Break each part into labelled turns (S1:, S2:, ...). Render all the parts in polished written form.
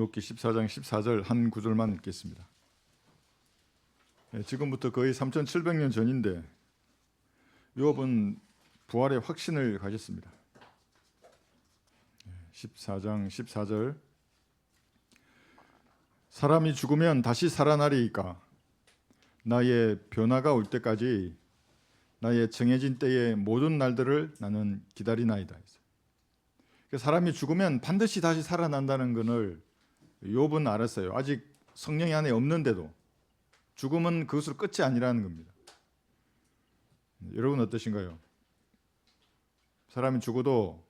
S1: 욥기 14장 14절 한 구절만 읽겠습니다. 지금부터 거의 3700년 전인데 욥은 부활의 확신을 가졌습니다. 14장 14절 사람이 죽으면 다시 살아나리이까 나의 변화가 올 때까지 나의 정해진 때의 모든 날들을 나는 기다리나이다. 사람이 죽으면 반드시 다시 살아난다는 것을 욥은 알았어요. 아직 성령이 안에 없는데도 죽음은 그것으로 끝이 아니라는 겁니다. 여러분 어떠신가요? 사람이 죽어도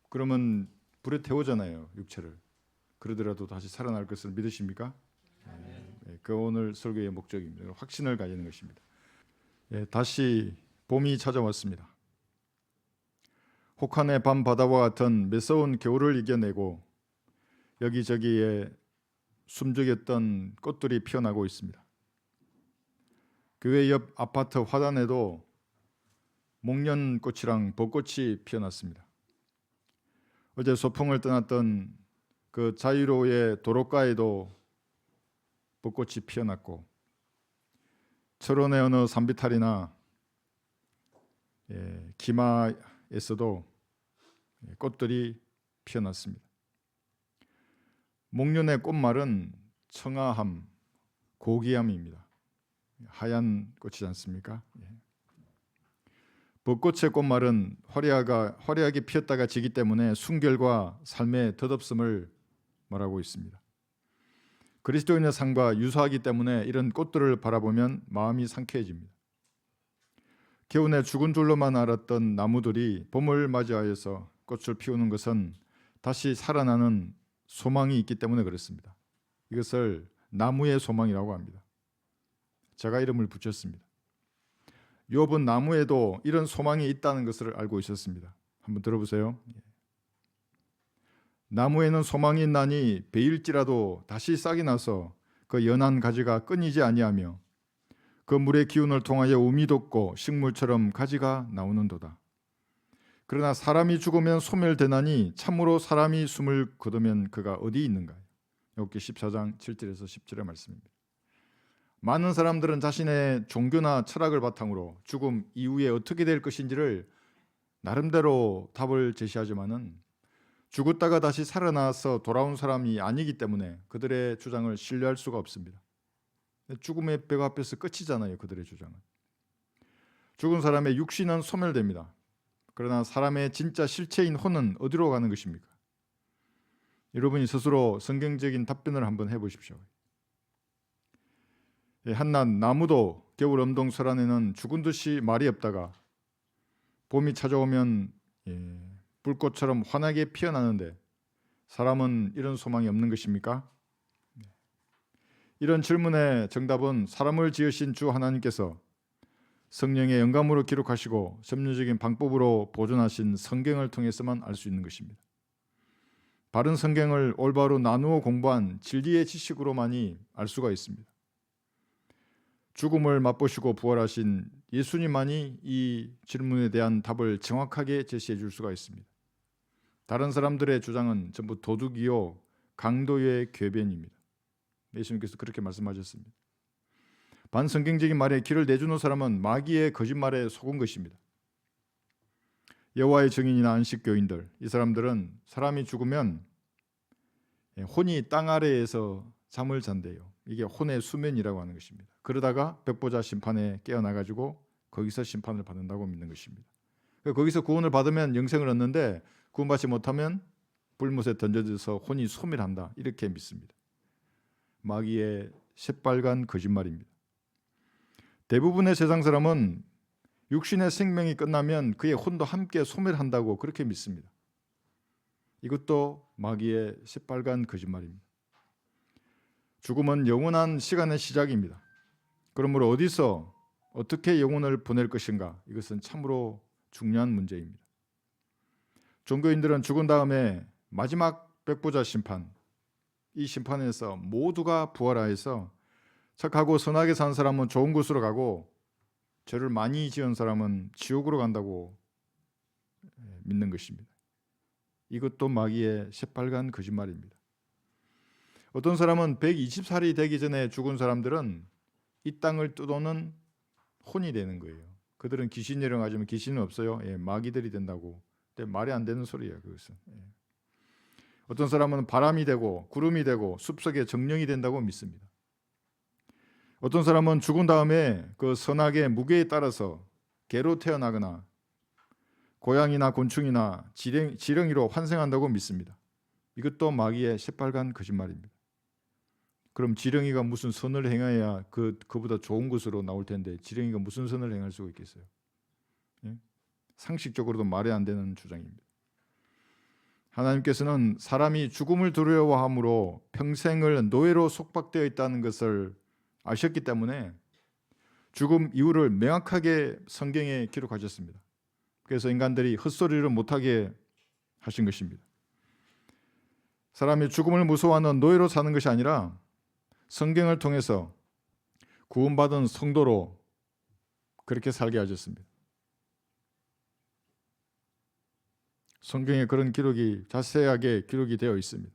S1: 그러면 불에 태우잖아요, 육체를. 그러더라도 다시 살아날 것을 믿으십니까? 그 오늘 설교의 목적입니다. 확신을 가지는 것입니다. 다시 봄이 찾아왔습니다. 혹한의 밤 바다와 같은 매서운 겨울을 이겨내고 여기저기에 숨죽였던 꽃들이 피어나고 있습니다. 교회 옆 아파트 화단에도 목련꽃이랑 벚꽃이 피어났습니다. 어제 소풍을 떠났던 그 자유로의 도로가에도 벚꽃이 피어났고 철원의 어느 산비탈이나 기마에서도 꽃들이 피어났습니다. 목련의 꽃말은 청아함, 고귀함입니다. 하얀 꽃이지 않습니까? 벚꽃의 꽃말은 화려하게 피었다가 지기 때문에 순결과 삶의 덧없음을 말하고 있습니다. 그리스도인의 삶과 유사하기 때문에 이런 꽃들을 바라보면 마음이 상쾌해집니다. 겨우내 죽은 줄로만 알았던 나무들이 봄을 맞이하여서 꽃을 피우는 것은 다시 살아나는 소망이 있기 때문에 그렇습니다. 이것을 나무의 소망이라고 합니다. 제가 이름을 붙였습니다. 욥은 나무에도 이런 소망이 있다는 것을 알고 있었습니다. 한번 들어보세요. 나무에는 소망이 있나니 베일지라도 다시 싹이 나서 그 연한 가지가 끊이지 아니하며 그 물의 기운을 통하여 우미 돋고 식물처럼 가지가 나오는도다. 그러나 사람이 죽으면 소멸되나니 참으로 사람이 숨을 거두면 그가 어디 있는가. 욥기 14장 7절에서 10절의 말씀입니다. 많은 사람들은 자신의 종교나 철학을 바탕으로 죽음 이후에 어떻게 될 것인지를 나름대로 답을 제시하지만은 죽었다가 다시 살아나서 돌아온 사람이 아니기 때문에 그들의 주장을 신뢰할 수가 없습니다. 죽음의 벽 앞에서 끝이잖아요, 그들의 주장은. 죽은 사람의 육신은 소멸됩니다. 그러나 사람의 진짜 실체인 혼은 어디로 가는 것입니까? 여러분이 스스로 성경적인 답변을 한번 해보십시오. 한낱 나무도 겨울 엄동설안에는 죽은 듯이 말이 없다가 봄이 찾아오면 불꽃처럼 환하게 피어나는데 사람은 이런 소망이 없는 것입니까? 이런 질문의 정답은 사람을 지으신 주 하나님께서 성령의 영감으로 기록하시고 점유적인 방법으로 보존하신 성경을 통해서만 알 수 있는 것입니다. 바른 성경을 올바로 나누어 공부한 진리의 지식으로만이 알 수가 있습니다. 죽음을 맛보시고 부활하신 예수님만이 이 질문에 대한 답을 정확하게 제시해 줄 수가 있습니다. 다른 사람들의 주장은 전부 도둑이요 강도의 궤변입니다. 예수님께서 그렇게 말씀하셨습니다. 반성경적인 말에 길을 내주는 사람은 마귀의 거짓말에 속은 것입니다. 여호와의 증인이나 안식교인들, 이 사람들은 사람이 죽으면 혼이 땅 아래에서 잠을 잔대요. 이게 혼의 수면이라고 하는 것입니다. 그러다가 백보자 심판에 깨어나가지고 거기서 심판을 받는다고 믿는 것입니다. 거기서 구원을 받으면 영생을 얻는데 구원받지 못하면 불못에 던져져서 혼이 소멸한다, 이렇게 믿습니다. 마귀의 새빨간 거짓말입니다. 대부분의 세상 사람은 육신의 생명이 끝나면 그의 혼도 함께 소멸한다고 그렇게 믿습니다. 이것도 마귀의 새빨간 거짓말입니다. 죽음은 영원한 시간의 시작입니다. 그러므로 어디서 어떻게 영혼을 보낼 것인가, 이것은 참으로 중요한 문제입니다. 종교인들은 죽은 다음에 마지막 백보자 심판, 이 심판에서 모두가 부활하여서 착하고 선하게 산 사람은 좋은 곳으로 가고 죄를 많이 지은 사람은 지옥으로 간다고 믿는 것입니다. 이것도 마귀의 새빨간 거짓말입니다. 어떤 사람은 120살이 되기 전에 죽은 사람들은 이 땅을 뜯어오는 혼이 되는 거예요. 그들은 귀신이라고 하지만 귀신은 없어요. 마귀들이 된다고. 근데 말이 안 되는 소리예요. 그것은. 어떤 사람은 바람이 되고 구름이 되고 숲속의 정령이 된다고 믿습니다. 어떤 사람은 죽은 다음에 그 선악의 무게에 따라서 개로 태어나거나 고양이나 곤충이나 지렁이로 환생한다고 믿습니다. 이것도 마귀의 새빨간 거짓말입니다. 그럼 지렁이가 무슨 선을 행해야 그보다 좋은 것으로 나올 텐데 지렁이가 무슨 선을 행할 수가 있겠어요? 상식적으로도 말이 안 되는 주장입니다. 하나님께서는 사람이 죽음을 두려워함으로 평생을 노예로 속박되어 있다는 것을 아셨기 때문에 죽음 이유를 명확하게 성경에 기록하셨습니다. 그래서 인간들이 헛소리를 못하게 하신 것입니다. 사람이 죽음을 무서워하는 노예로 사는 것이 아니라 성경을 통해서 구원받은 성도로 그렇게 살게 하셨습니다. 성경에 그런 기록이 자세하게 기록이 되어 있습니다.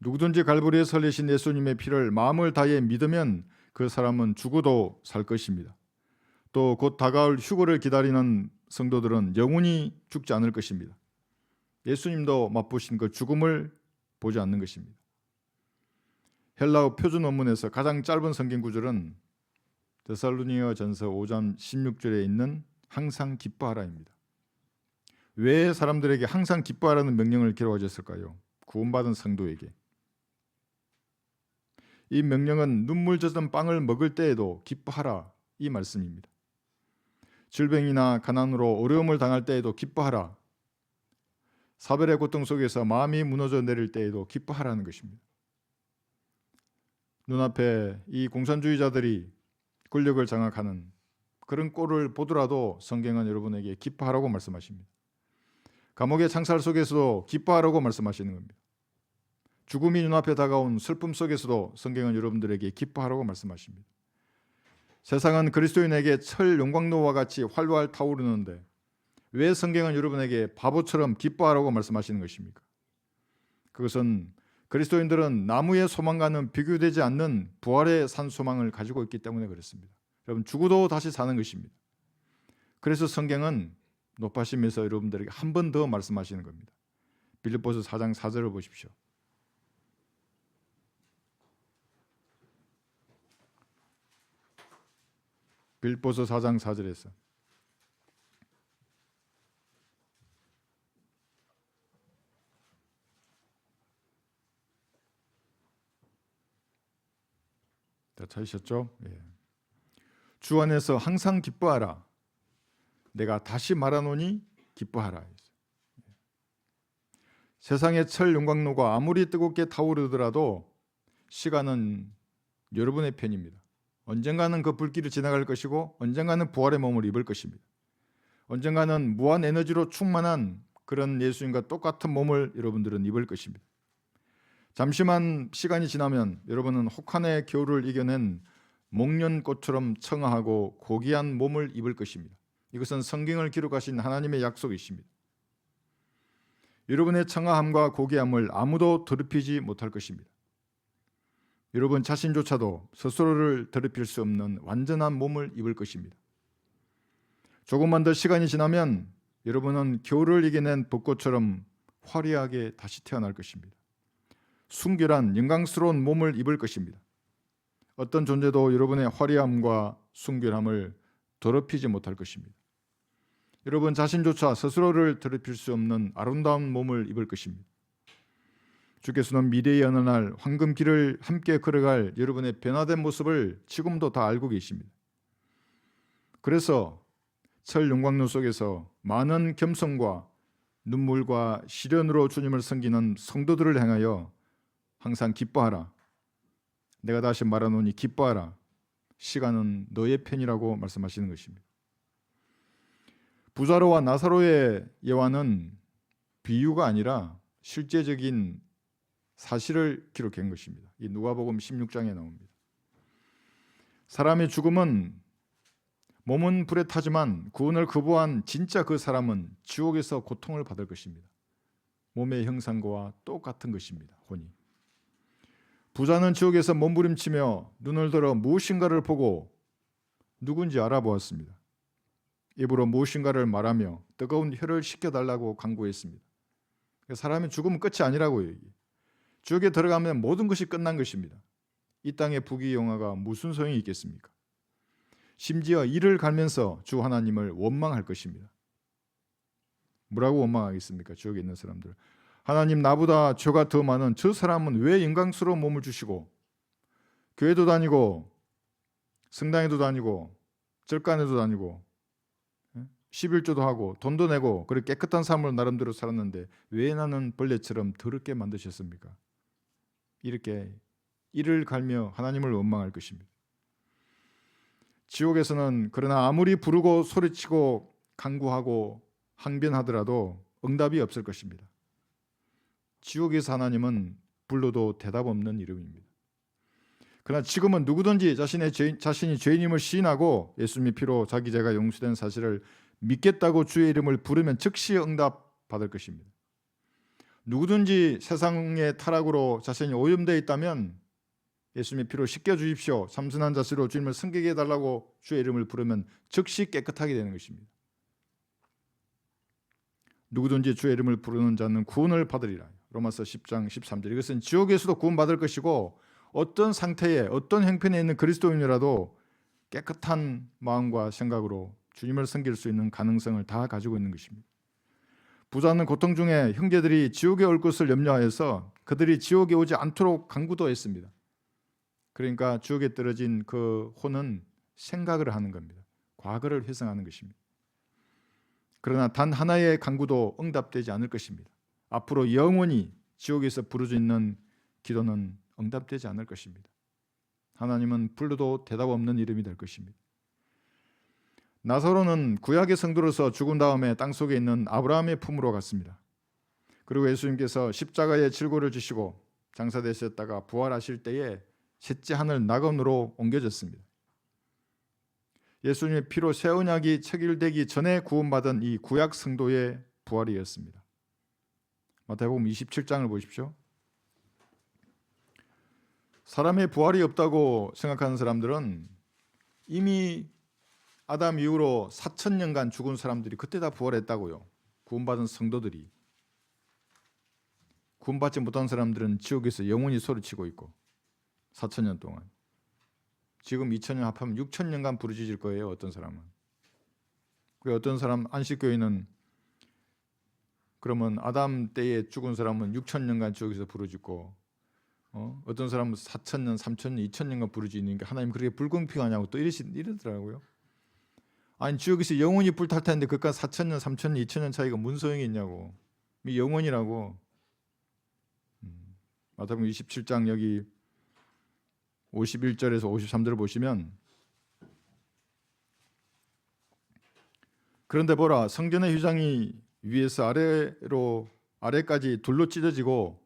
S1: 누구든지 갈보리에 설리신 예수님의 피를 마음을 다해 믿으면 그 사람은 죽어도 살 것입니다. 또 곧 다가올 휴거를 기다리는 성도들은 영원히 죽지 않을 것입니다. 예수님도 맛보신 그 죽음을 보지 않는 것입니다. 헬라어 표준 원문에서 가장 짧은 성경 구절은 데살로니가전서 5장 16절에 있는 항상 기뻐하라입니다. 왜 사람들에게 항상 기뻐하라는 명령을 기록하셨을까요? 구원받은 성도에게. 이 명령은 눈물 젖은 빵을 먹을 때에도 기뻐하라 이 말씀입니다. 질병이나 가난으로 어려움을 당할 때에도 기뻐하라. 사별의 고통 속에서 마음이 무너져 내릴 때에도 기뻐하라는 것입니다. 눈앞에 이 공산주의자들이 권력을 장악하는 그런 꼴을 보더라도 성경은 여러분에게 기뻐하라고 말씀하십니다. 감옥의 창살 속에서도 기뻐하라고 말씀하시는 겁니다. 죽음이 눈앞에 다가온 슬픔 속에서도 성경은 여러분들에게 기뻐하라고 말씀하십니다. 세상은 그리스도인에게 철 용광로와 같이 활활 타오르는데 왜 성경은 여러분에게 바보처럼 기뻐하라고 말씀하시는 것입니까? 그것은 그리스도인들은 나무의 소망과는 비교되지 않는 부활의 산 소망을 가지고 있기 때문에 그렇습니다. 여러분 죽어도 다시 사는 것입니다. 그래서 성경은 높아심에서 여러분들에게 한 번 더 말씀하시는 겁니다. 빌립보서 4장 4절을 보십시오. 빌립보서 4장 4절에서 다 찾으셨죠? 예. 주 안에서 항상 기뻐하라. 내가 다시 말하노니 기뻐하라. 세상의 철 용광로가 아무리 뜨겁게 타오르더라도 시간은 여러분의 편입니다. 언젠가는 그 불길을 지나갈 것이고 언젠가는 부활의 몸을 입을 것입니다. 언젠가는 무한 에너지로 충만한 그런 예수님과 똑같은 몸을 여러분들은 입을 것입니다. 잠시만 시간이 지나면 여러분은 혹한의 겨울을 이겨낸 목련꽃처럼 청아하고 고귀한 몸을 입을 것입니다. 이것은 성경을 기록하신 하나님의 약속이십니다. 여러분의 청아함과 고귀함을 아무도 더럽히지 못할 것입니다. 여러분 자신조차도 스스로를 더럽힐 수 없는 완전한 몸을 입을 것입니다. 조금만 더 시간이 지나면 여러분은 겨울을 이겨낸 벚꽃처럼 화려하게 다시 태어날 것입니다. 순결한 영광스러운 몸을 입을 것입니다. 어떤 존재도 여러분의 화려함과 순결함을 더럽히지 못할 것입니다. 여러분 자신조차 스스로를 더럽힐 수 없는 아름다운 몸을 입을 것입니다. 주께서는 미래의 어느 날 황금길을 함께 걸어갈 여러분의 변화된 모습을 지금도 다 알고 계십니다. 그래서 철 용광로 속에서 많은 겸손과 눈물과 시련으로 주님을 섬기는 성도들을 향하여 항상 기뻐하라. 내가 다시 말하노니 기뻐하라. 시간은 너의 편이라고 말씀하시는 것입니다. 부자로와 나사로의 예화는 비유가 아니라 실제적인 사실을 기록한 것입니다. 이 누가복음 16장에 나옵니다. 사람의 죽음은 몸은 불에 타지만 구원을 거부한 진짜 그 사람은 지옥에서 고통을 받을 것입니다. 몸의 형상과 똑같은 것입니다. 혼이. 부자는 지옥에서 몸부림치며 눈을 들어 무엇인가를 보고 누군지 알아보았습니다. 입으로 무엇인가를 말하며 뜨거운 혀를 식혀달라고 간구했습니다. 사람이 죽으면 끝이 아니라고요. 지옥에 들어가면 모든 것이 끝난 것입니다. 이 땅의 부귀영화가 무슨 소용이 있겠습니까? 심지어 이를 갈면서 주 하나님을 원망할 것입니다. 뭐라고 원망하겠습니까? 지옥에 있는 사람들. 하나님, 나보다 죄가 더 많은 저 사람은 왜 영광스러운 몸을 주시고 교회도 다니고 성당에도 다니고 절간에도 다니고 11조도 하고 돈도 내고 그렇게 깨끗한 삶을 나름대로 살았는데 왜 나는 벌레처럼 더럽게 만드셨습니까? 이렇게 이를 갈며 하나님을 원망할 것입니다. 지옥에서는 그러나 아무리 부르고 소리치고 간구하고 항변하더라도 응답이 없을 것입니다. 지옥에서 하나님은 불러도 대답 없는 이름입니다. 그러나 지금은 누구든지 자신이 죄인임을 시인하고 예수님의 피로 자기 죄가 용서된 사실을 믿겠다고 주의 이름을 부르면 즉시 응답 받을 것입니다. 누구든지 세상의 타락으로 자신이 오염되어 있다면 예수님의 피로 씻겨 주십시오. 참선한 자세로 주님을 섬기게 해달라고 주의 이름을 부르면 즉시 깨끗하게 되는 것입니다. 누구든지 주의 이름을 부르는 자는 구원을 받으리라. 로마서 10장 13절. 이것은 지옥에서도 구원받을 것이고 어떤 상태에 어떤 형편에 있는 그리스도인이라도 깨끗한 마음과 생각으로 주님을 섬길 수 있는 가능성을 다 가지고 있는 것입니다. 부자는 고통 중에 형제들이 지옥에 올 것을 염려하여서 그들이 지옥에 오지 않도록 간구도 했습니다. 그러니까 지옥에 떨어진 그 혼은 생각을 하는 겁니다. 과거를 회상하는 것입니다. 그러나 단 하나의 간구도 응답되지 않을 것입니다. 앞으로 영원히 지옥에서 부르짖는 기도는 응답되지 않을 것입니다. 하나님은 불러도 대답 없는 이름이 될 것입니다. 나사로는 구약의 성도로서 죽은 다음에 땅속에 있는 아브라함의 품으로 갔습니다. 그리고 예수님께서 십자가에 질고를 지시고 장사되셨다가 부활하실 때에 셋째 하늘 낙원으로 옮겨졌습니다. 예수님의 피로 새 언약이 체결되기 전에 구원받은 이 구약 성도의 부활이었습니다. 마태복음 27장을 보십시오. 사람의 부활이 없다고 생각하는 사람들은 이미 아담 이후로 4,000년간 죽은 사람들이 그때 다 부활했다고요. 구원받은 성도들이. 구원받지 못한 사람들은 지옥에서 영원히 소리치고 있고 4,000년 동안. 지금 2,000년 합하면 6,000년간 부르짖을 거예요. 어떤 사람은. 어떤 사람 안식교회는 그러면 아담 때에 죽은 사람은 6,000년간 지옥에서 부르짖고 어떤 사람은 4,000년, 3,000년, 2,000년간 부르짖는 게 하나님 그렇게 불공평하냐고 또 이러더라고요. 아니 지옥에서 영원히 불탈 텐데 그깟 4,000년, 3,000년, 2,000년 차이가 무슨 소용이 있냐고. 영원이라고. 마태복음 27장 여기 51절에서 53절을 보시면 그런데 보라 성전의 휘장이 위에서 아래까지 둘로 찢어지고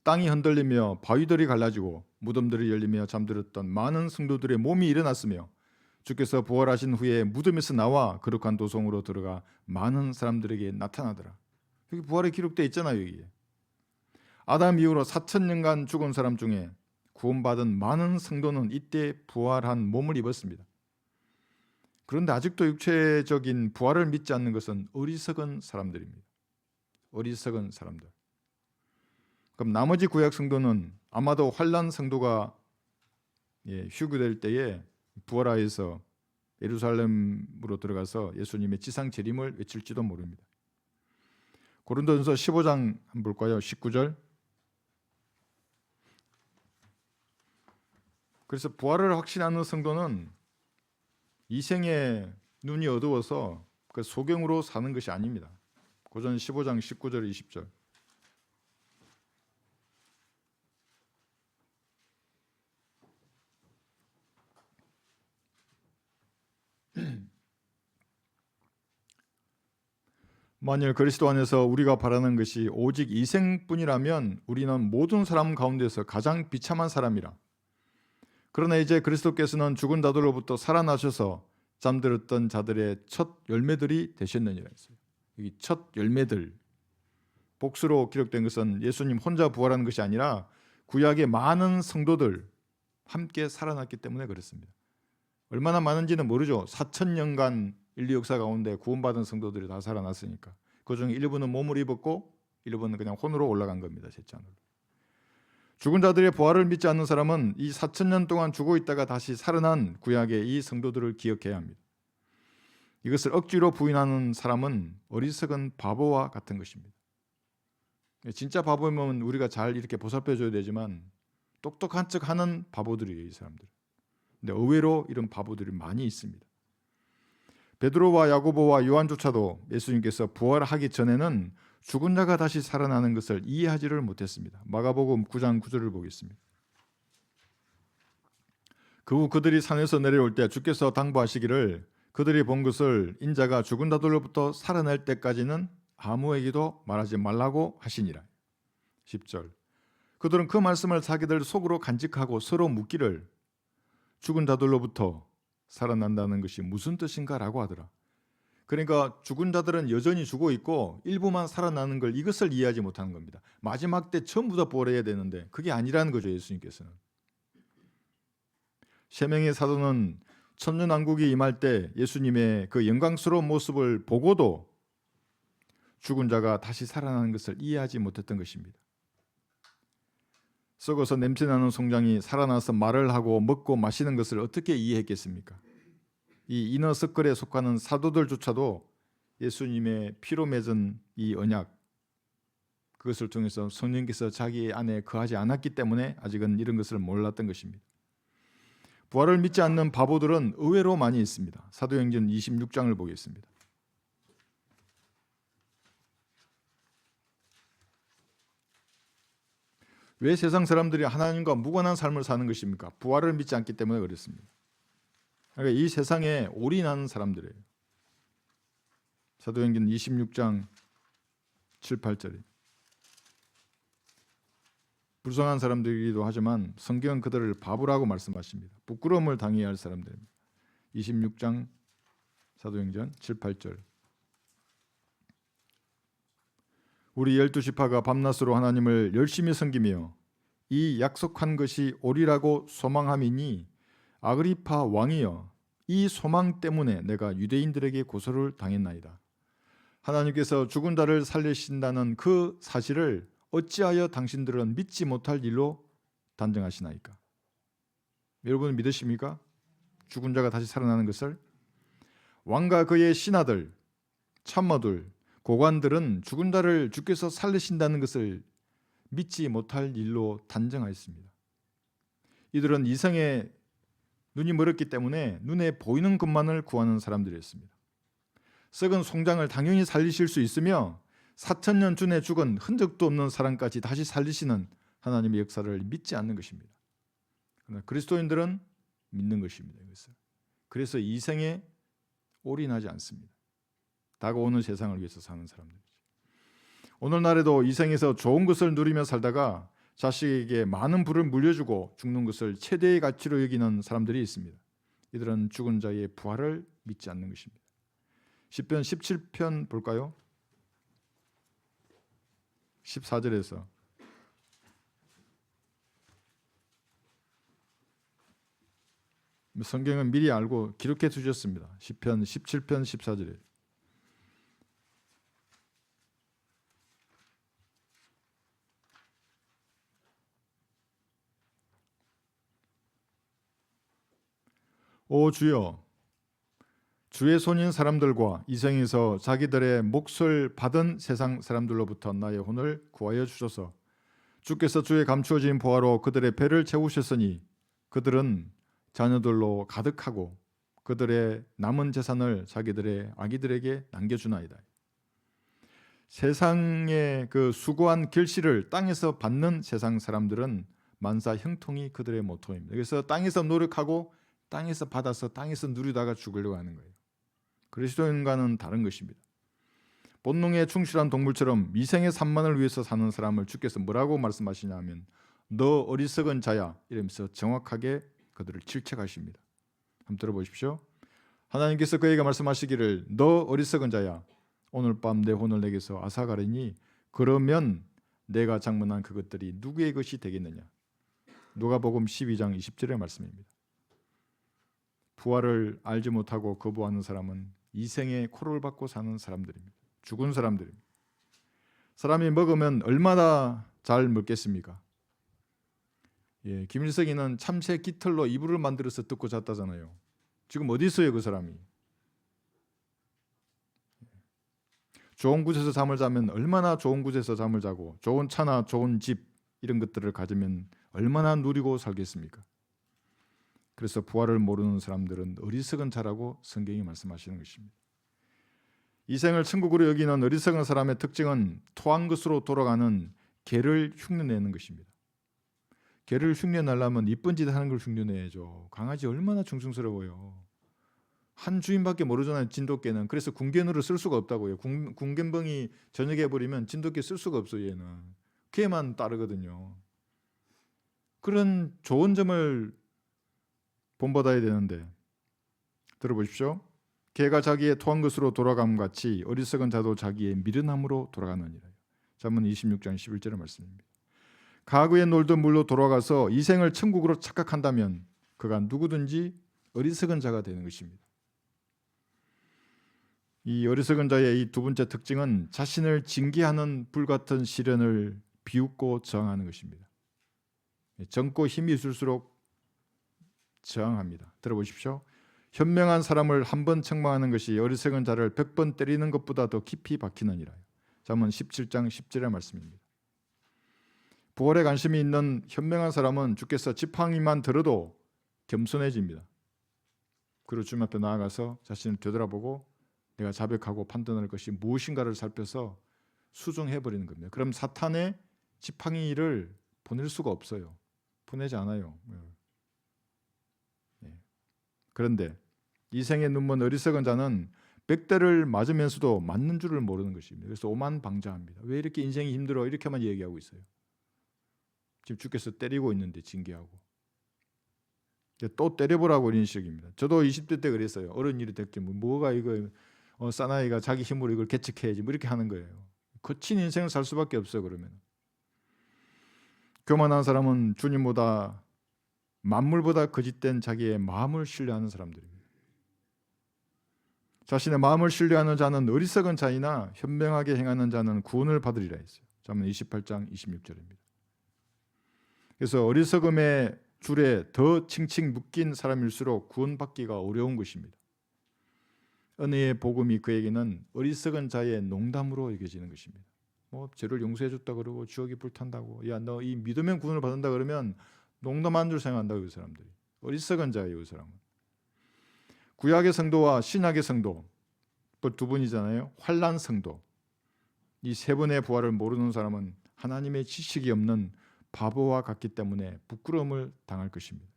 S1: 땅이 흔들리며 바위들이 갈라지고 무덤들이 열리며 잠들었던 많은 성도들의 몸이 일어났으며 주께서 부활하신 후에 무덤에서 나와 거룩한 도성으로 들어가 많은 사람들에게 나타나더라. 여기 부활이 기록되어 있잖아요. 여기. 아담 이후로 4,000년간 죽은 사람 중에 구원받은 많은 성도는 이때 부활한 몸을 입었습니다. 그런데 아직도 육체적인 부활을 믿지 않는 것은 어리석은 사람들입니다. 어리석은 사람들. 그럼 나머지 구약 성도는 아마도 환난 성도가 휴교될 때에 부활하여서 예루살렘으로 들어가서 예수님의 지상 재림을 외칠지도 모릅니다. 고린도전서 15장 한번 볼까요? 19절. 그래서 부활을 확신하는 성도는 이 생에 눈이 어두워서 그 소경으로 사는 것이 아닙니다. 고전 15장 19절 20절. 만일 그리스도 안에서 우리가 바라는 것이 오직 이 생뿐이라면 우리는 모든 사람 가운데서 가장 비참한 사람이라. 그러나 이제 그리스도께서는 죽은 자들로부터 살아나셔서 잠들었던 자들의 첫 열매들이 되셨느니라 했어요. 여기 첫 열매들 복수로 기록된 것은 예수님 혼자 부활한 것이 아니라 구약의 많은 성도들 함께 살아났기 때문에 그렇습니다. 얼마나 많은지는 모르죠. 4,000년간 인류 역사 가운데 구원받은 성도들이 다 살아났으니까. 그중 일부는 몸을 입었고 일부는 그냥 혼으로 올라간 겁니다. 셋째 하늘로. 죽은 자들의 부활을 믿지 않는 사람은 이 4,000년 동안 죽어 있다가 다시 살아난 구약의 이 성도들을 기억해야 합니다. 이것을 억지로 부인하는 사람은 어리석은 바보와 같은 것입니다. 진짜 바보면 우리가 잘 이렇게 보살펴줘야 되지만 똑똑한 척 하는 바보들이에요, 이 사람들. 근데 의외로 이런 바보들이 많이 있습니다. 베드로와 야고보와 요한조차도 예수님께서 부활하기 전에는 죽은 자가 다시 살아나는 것을 이해하지를 못했습니다. 마가복음 9장 9절을 보겠습니다. 그 후 그들이 산에서 내려올 때 주께서 당부하시기를 그들이 본 것을 인자가 죽은 자들로부터 살아날 때까지는 아무에게도 말하지 말라고 하시니라. 10절. 그들은 그 말씀을 자기들 속으로 간직하고 서로 묻기를 죽은 자들로부터 살아난다는 것이 무슨 뜻인가 라고 하더라. 그러니까 죽은 자들은 여전히 죽어 있고 일부만 살아나는 걸 이것을 이해하지 못하는 겁니다. 마지막 때 전부 다 부활해야 되는데 그게 아니라는 거죠. 예수님께서는. 세 명의 사도는 천년왕국이 임할 때 예수님의 그 영광스러운 모습을 보고도 죽은 자가 다시 살아나는 것을 이해하지 못했던 것입니다. 썩어서 냄새나는 송장이 살아나서 말을 하고 먹고 마시는 것을 어떻게 이해했겠습니까? 이 이너 서클에 속하는 사도들조차도 예수님의 피로 맺은 이 언약, 그것을 통해서 성령께서 자기 안에 거하지 않았기 때문에 아직은 이런 것을 몰랐던 것입니다. 부활을 믿지 않는 바보들은 의외로 많이 있습니다. 사도행전 26장을 보겠습니다. 왜 세상 사람들이 하나님과 무관한 삶을 사는 것입니까? 부활을 믿지 않기 때문에 그렇습니다. 그러니까 이 세상에 올인하는 사람들이에요. 사도행전 26장 7, 8절에 불쌍한 사람들이기도 하지만 성경은 그들을 바보라고 말씀하십니다. 부끄러움을 당해야 할 사람들입니다. 26장 사도행전 7, 8절. 우리 12지파가 밤낮으로 하나님을 열심히 섬기며 이 약속한 것이 오리라고 소망함이니 아그리파 왕이여 이 소망 때문에 내가 유대인들에게 고소를 당했나이다. 하나님께서 죽은 자를 살리신다는 그 사실을 어찌하여 당신들은 믿지 못할 일로 단정하시나이까? 여러분 믿으십니까? 죽은 자가 다시 살아나는 것을? 왕과 그의 신하들, 참모들, 고관들은 죽은 자를 주께서 살리신다는 것을 믿지 못할 일로 단정하였습니다. 이들은 이성에 눈이 멀었기 때문에 눈에 보이는 것만을 구하는 사람들이었습니다. 썩은 송장을 당연히 살리실 수 있으며 4,000년 전에 죽은 흔적도 없는 사람까지 다시 살리시는 하나님의 역사를 믿지 않는 것입니다. 그러나 그리스도인들은 믿는 것입니다. 이것을. 그래서 이생에 올인하지 않습니다. 다가오는 세상을 위해서 사는 사람들이죠. 오늘날에도 이생에서 좋은 것을 누리며 살다가 자식에게 많은 부를 물려주고 죽는 것을 최대의 가치로 여기는 사람들이 있습니다. 이들은 죽은 자의 부활을 믿지 않는 것입니다. 시편 17편 볼까요? 14절에서 성경은 미리 알고 기록해 두셨습니다. 시편 17편 14절에 오 주여 주의 손인 사람들과 이생에서 자기들의 몫을 받은 세상 사람들로부터 나의 혼을 구하여 주소서. 주께서 주의 감추어진 보화로 그들의 배를 채우셨으니 그들은 자녀들로 가득하고 그들의 남은 재산을 자기들의 아기들에게 남겨주나이다. 세상의 그 수고한 결실을 땅에서 받는 세상 사람들은 만사 형통이 그들의 모토입니다. 그래서 땅에서 노력하고 땅에서 받아서 땅에서 누리다가 죽으려고 하는 거예요. 그리스도인과는 다른 것입니다. 본능에 충실한 동물처럼 미생의 산만을 위해서 사는 사람을 주께서 뭐라고 말씀하시냐면 너 어리석은 자야 이러면서 정확하게 그들을 질책하십니다. 한번 들어보십시오. 하나님께서 그에게 말씀하시기를 너 어리석은 자야 오늘 밤 내 혼을 내게서 앗아가리니 그러면 내가 장문한 그것들이 누구의 것이 되겠느냐. 누가복음 12장 20절의 말씀입니다. 부활을 알지 못하고 거부하는 사람은 이생에 코를 박고 사는 사람들입니다. 죽은 사람들입니다. 사람이 먹으면 얼마나 잘 먹겠습니까? 예, 김일성이는 참새 깃털로 이불을 만들어서 뜯고 잤다잖아요. 지금 어디 있어요 그 사람이? 좋은 곳에서 잠을 자면 얼마나 좋은 곳에서 잠을 자고 좋은 차나 좋은 집 이런 것들을 가지면 얼마나 누리고 살겠습니까? 그래서 부활을 모르는 사람들은 어리석은 자라고 성경이 말씀하시는 것입니다. 이 생을 천국으로 여기는 어리석은 사람의 특징은 토한 것으로 돌아가는 개를 흉내내는 것입니다. 개를 흉내내려면 이쁜 짓 하는 걸 흉내내야죠. 강아지 얼마나 충성스러워요. 한 주인밖에 모르잖아요. 진돗개는. 그래서 군견으로 쓸 수가 없다고요. 군견벙이 저녁에 버리면 진돗개 쓸 수가 없어요. 얘는 걔만 따르거든요. 그런 좋은 점을 본받아야 되는데 들어보십시오. 개가 자기의 토한 것으로 돌아감 같이 어리석은 자도 자기의 미련함으로 돌아가느니라. 잠언 26장 11절의 말씀입니다. 가구에 놀던 물로 돌아가서 이 생을 천국으로 착각한다면 그가 누구든지 어리석은 자가 되는 것입니다. 이 어리석은 자의 이 두 번째 특징은 자신을 징계하는 불같은 시련을 비웃고 저항하는 것입니다. 젊고 힘이 있을수록 저항합니다. 들어보십시오. 현명한 사람을 한 번 책망하는 것이 어리석은 자를 100번 때리는 것보다 더 깊이 박히느니라. 잠언 17장 10절의 말씀입니다. 부활에 관심이 있는 현명한 사람은 주께서 지팡이만 들어도 겸손해집니다. 그리고 주님 앞에 나아가서 자신을 되돌아보고 내가 자백하고 판단할 것이 무엇인가를 살펴서 수정해버리는 겁니다. 그럼 사탄의 지팡이를 보낼 수가 없어요. 보내지 않아요. 그런데 이 생에 눈먼 어리석은 자는 100대를 맞으면서도 맞는 줄을 모르는 것입니다. 그래서 오만방자합니다. 왜 이렇게 인생이 힘들어? 이렇게만 얘기하고 있어요. 지금 주께서 때리고 있는데 징계하고 또 때려보라고 이런 식입니다. 저도 20대 때 그랬어요. 어른 일이 됐지 뭐가 이거 사나이가 자기 힘으로 이걸 개척해야지 뭐 이렇게 하는 거예요. 거친 인생을 살 수밖에 없어요. 그러면 교만한 사람은 주님보다 만물보다 거짓된 자기의 마음을 신뢰하는 사람들입니다. 자신의 마음을 신뢰하는 자는 어리석은 자이나 현명하게 행하는 자는 구원을 받으리라 했어요. 잠언 28장 26절입니다. 그래서 어리석음의 줄에 더 칭칭 묶인 사람일수록 구원받기가 어려운 것입니다. 은혜의 복음이 그에게는 어리석은 자의 농담으로 여겨지는 것입니다. 뭐 죄를 용서해줬다 그러고 지옥이 불탄다고, 야 너 이 믿으면 구원을 받는다 그러면 농담한 줄 생각한다고. 그 사람들이 어리석은 자예요. 그 사람은 구약의 성도와 신약의 성도 또 두 분이잖아요. 환난 성도. 이 세 분의 부활을 모르는 사람은 하나님의 지식이 없는 바보와 같기 때문에 부끄러움을 당할 것입니다.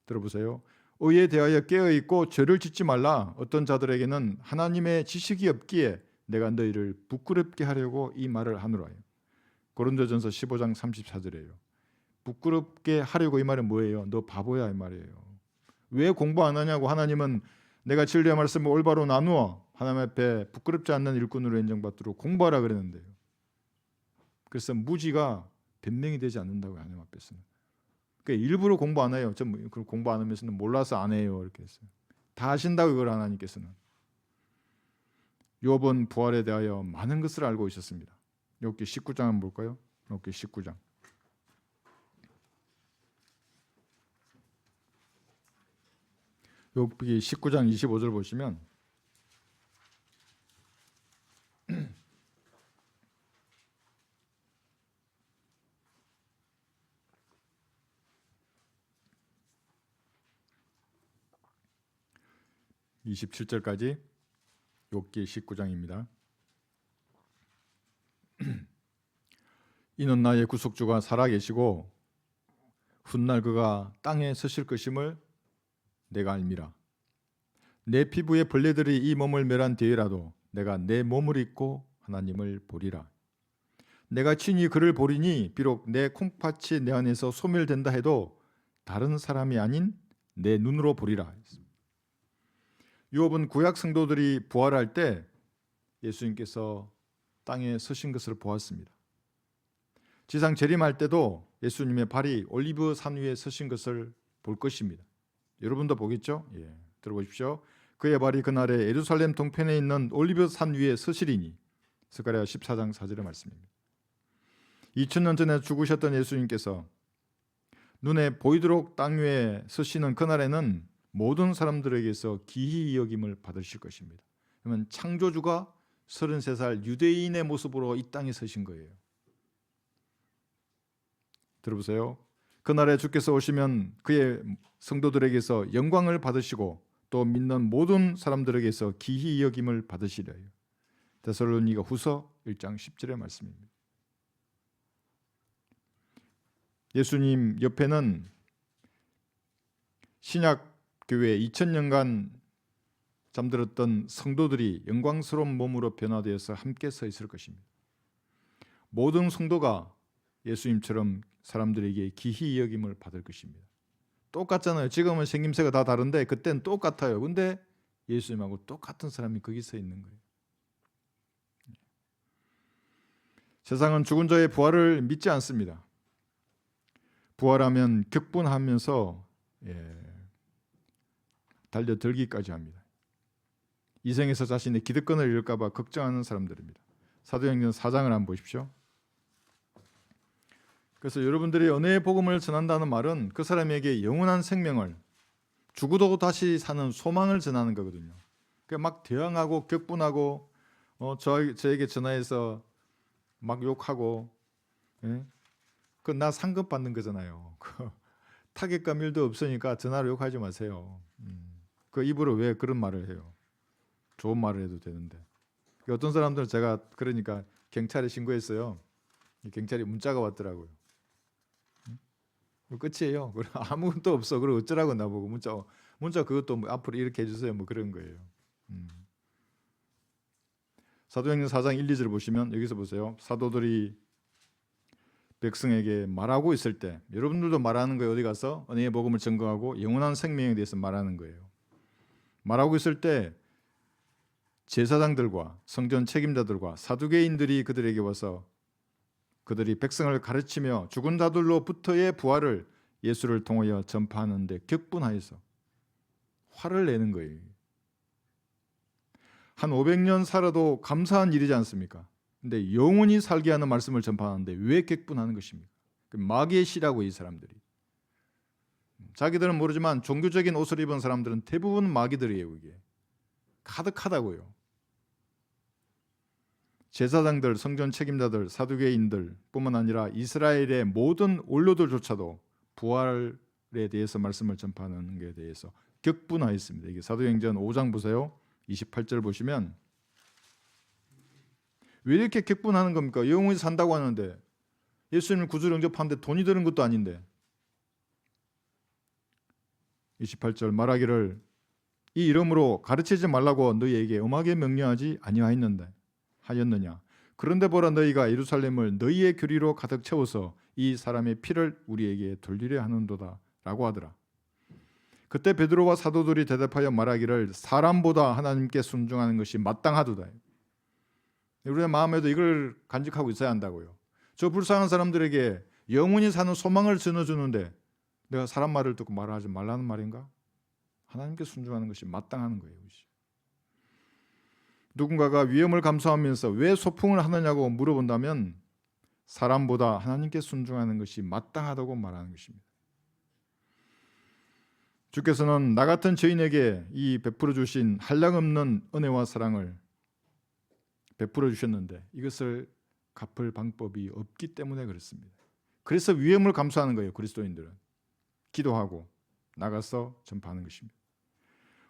S1: 들어보세요. 의에 대하여 깨어있고 죄를 짓지 말라. 어떤 자들에게는 하나님의 지식이 없기에 내가 너희를 부끄럽게 하려고 이 말을 하노라. 고린도전서 15장 34절이에요. 부끄럽게 하려고 이 말은 뭐예요? 너 바보야 이 말이에요. 왜 공부 안 하냐고. 하나님은 내가 진리의 말씀을 올바로 나누어 하나님 앞에 부끄럽지 않는 일꾼으로 인정받도록 공부하라 그랬는데요. 그래서 무지가 변명이 되지 않는다고요. 하나님 앞에서는. 그러니까 일부러 공부 안 해요. 좀 공부 안 하면서는 몰라서 안 해요. 이렇게 했어요. 다 아신다고 이걸 하나님께서는. 욥은 부활에 대하여 많은 것을 알고 있었습니다. 욥기 19장 한번 볼까요? 욥기 19장. 욥기 19장 25절 보시면 (27절까지) 욥기 19장입니다. 이는 나의 구속주가 살아계시고 훗날 그가 땅에 서실 것임을 내가 알미라. 내 피부의 벌레들이 이 몸을 멸한 뒤에라도 내가 내 몸을 입고 하나님을 보리라. 내가 친히 그를 보리니 비록 내 콩팥이 내 안에서 소멸된다 해도 다른 사람이 아닌 내 눈으로 보리라. 욥은 구약 성도들이 부활할 때 예수님께서 땅에 서신 것을 보았습니다. 지상 재림할 때도 예수님의 발이 올리브 산 위에 서신 것을 볼 것입니다. 여러분도 보겠죠? 예, 들어보십시오. 그의 발이 그날에 예루살렘 동편에 있는 올리브 산 위에 서시리니. 스가랴 14장 4절의 말씀입니다. 2000년 전에 죽으셨던 예수님께서 눈에 보이도록 땅 위에 서시는 그날에는 모든 사람들에게서 기히 여김을 받으실 것입니다. 그러면 창조주가 33살 유대인의 모습으로 이 땅에 서신 거예요. 들어보세요. 그날에 주께서 오시면 그의 성도들에게서 영광을 받으시고 또 믿는 모든 사람들에게서 기히 여김을 받으시려요. 데살로니가 후서 1장 10절의 말씀입니다. 예수님 옆에는 신약 교회 2000년간 잠들었던 성도들이 영광스러운 몸으로 변화되어서 함께 서 있을 것입니다. 모든 성도가 예수님처럼 사람들에게 기히 여김을 받을 것입니다. 똑같잖아요. 지금은 생김새가 다 다른데 그때는 똑같아요. 근데 예수님하고 똑같은 사람이 거기 서 있는 거예요. 세상은 죽은 자의 부활을 믿지 않습니다. 부활하면 격분하면서 달려들기까지 합니다. 이 생에서 자신의 기득권을 잃을까 봐 걱정하는 사람들입니다. 사도행전 4장을 한번 보십시오. 그래서 여러분들이 은혜의 복음을 전한다는 말은 그 사람에게 영원한 생명을, 죽어도 다시 사는 소망을 전하는 거거든요. 그러니까 막 대항하고 격분하고 저에게 전화해서 막 욕하고, 그 나 상급 받는 거잖아요. 타격감 1도 없으니까 전화로 욕하지 마세요. 그 입으로 왜 그런 말을 해요? 좋은 말을 해도 되는데. 어떤 사람들은 제가 그러니까 경찰에 신고했어요. 경찰이 문자가 왔더라고요. 끝이에요. 아무것도 없어. 그리고 어쩌라고 나보고 문자 그것도 뭐 앞으로 이렇게 해주세요. 뭐 그런 거예요. 사도행전 4장 1, 2절 보시면 여기서 보세요. 사도들이 백성에게 말하고 있을 때, 여러분들도 말하는 거예요. 어디 가서 은혜의 복음을 증거하고 영원한 생명에 대해서 말하는 거예요. 말하고 있을 때 제사장들과 성전 책임자들과 사두개인들이 그들에게 와서 그들이 백성을 가르치며 죽은 자들로부터의 부활을 예수를 통하여 전파하는데 격분하여서 화를 내는 거예요. 한 500년 살아도 감사한 일이지 않습니까? 근데 영원히 살게 하는 말씀을 전파하는데 왜 격분하는 것입니까? 마귀의 씨라고 이 사람들이. 자기들은 모르지만 종교적인 옷을 입은 사람들은 대부분 마귀들이에요. 이게 가득하다고요. 제사장들, 성전 책임자들, 사두개인들 뿐만 아니라 이스라엘의 모든 원로들조차도 부활에 대해서 말씀을 전파하는 것에 대해서 격분하였습니다. 이게 사도행전 5장 보세요. 28절 보시면 왜 이렇게 격분하는 겁니까? 영원히 산다고 하는데 예수님을 구주로 영접하는데 돈이 드는 것도 아닌데. 28절 말하기를 이 이름으로 가르치지 말라고 너희에게 엄하게 명령하지 하였느냐. 그런데 보라 너희가 예루살렘을 너희의 교리로 가득 채워서 이 사람의 피를 우리에게 돌리려 하는도다 라고 하더라. 그때 베드로와 사도들이 대답하여 말하기를 사람보다 하나님께 순종하는 것이 마땅하도다. 우리의 마음에도 이걸 간직하고 있어야 한다고요. 저 불쌍한 사람들에게 영원히 사는 소망을 전해주는데 내가 사람 말을 듣고 말하지 말라는 말인가? 하나님께 순종하는 것이 마땅한 거예요. 누군가가 위험을 감수하면서 왜 소풍을 하느냐고 물어본다면 사람보다 하나님께 순종하는 것이 마땅하다고 말하는 것입니다. 주께서는 나 같은 죄인에게 이 베풀어 주신 한량없는 은혜와 사랑을 베풀어 주셨는데 이것을 갚을 방법이 없기 때문에 그렇습니다. 그래서 위험을 감수하는 거예요. 그리스도인들은 기도하고 나가서 전파하는 것입니다.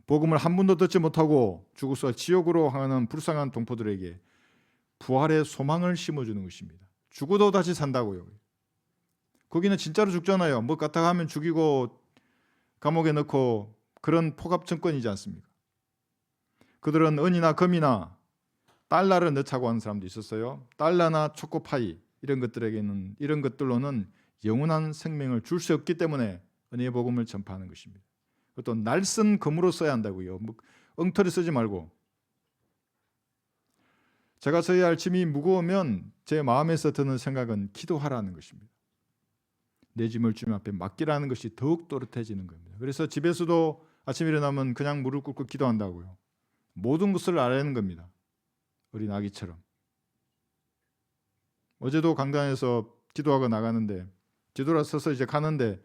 S1: 복음을 한 번도 듣지 못하고 죽어서 지옥으로 향하는 불쌍한 동포들에게 부활의 소망을 심어주는 것입니다. 죽어도 다시 산다고요. 거기는 진짜로 죽잖아요. 뭐 갖다가 하면 죽이고 감옥에 넣고 그런 포갑 정권이지 않습니까? 그들은 은이나 금이나 달러를 넣자고 하는 사람도 있었어요. 달러나 초코파이 이런 것들로는 영원한 생명을 줄 수 없기 때문에 은혜의 복음을 전파하는 것입니다. 그것도 날선 금으로 써야 한다고요. 뭐 엉터리 쓰지 말고. 제가 져야 할 짐이 무거우면 제 마음에서 드는 생각은 기도하라는 것입니다. 내 짐을 주님 앞에 맡기라는 것이 더욱 또렷해지는 겁니다. 그래서 집에서도 아침에 일어나면 그냥 무릎 꿇고 기도한다고요. 모든 것을 알아내는 겁니다. 어린 아기처럼. 어제도 강단에서 기도하고 나가는데 기도라 서서 이제 가는데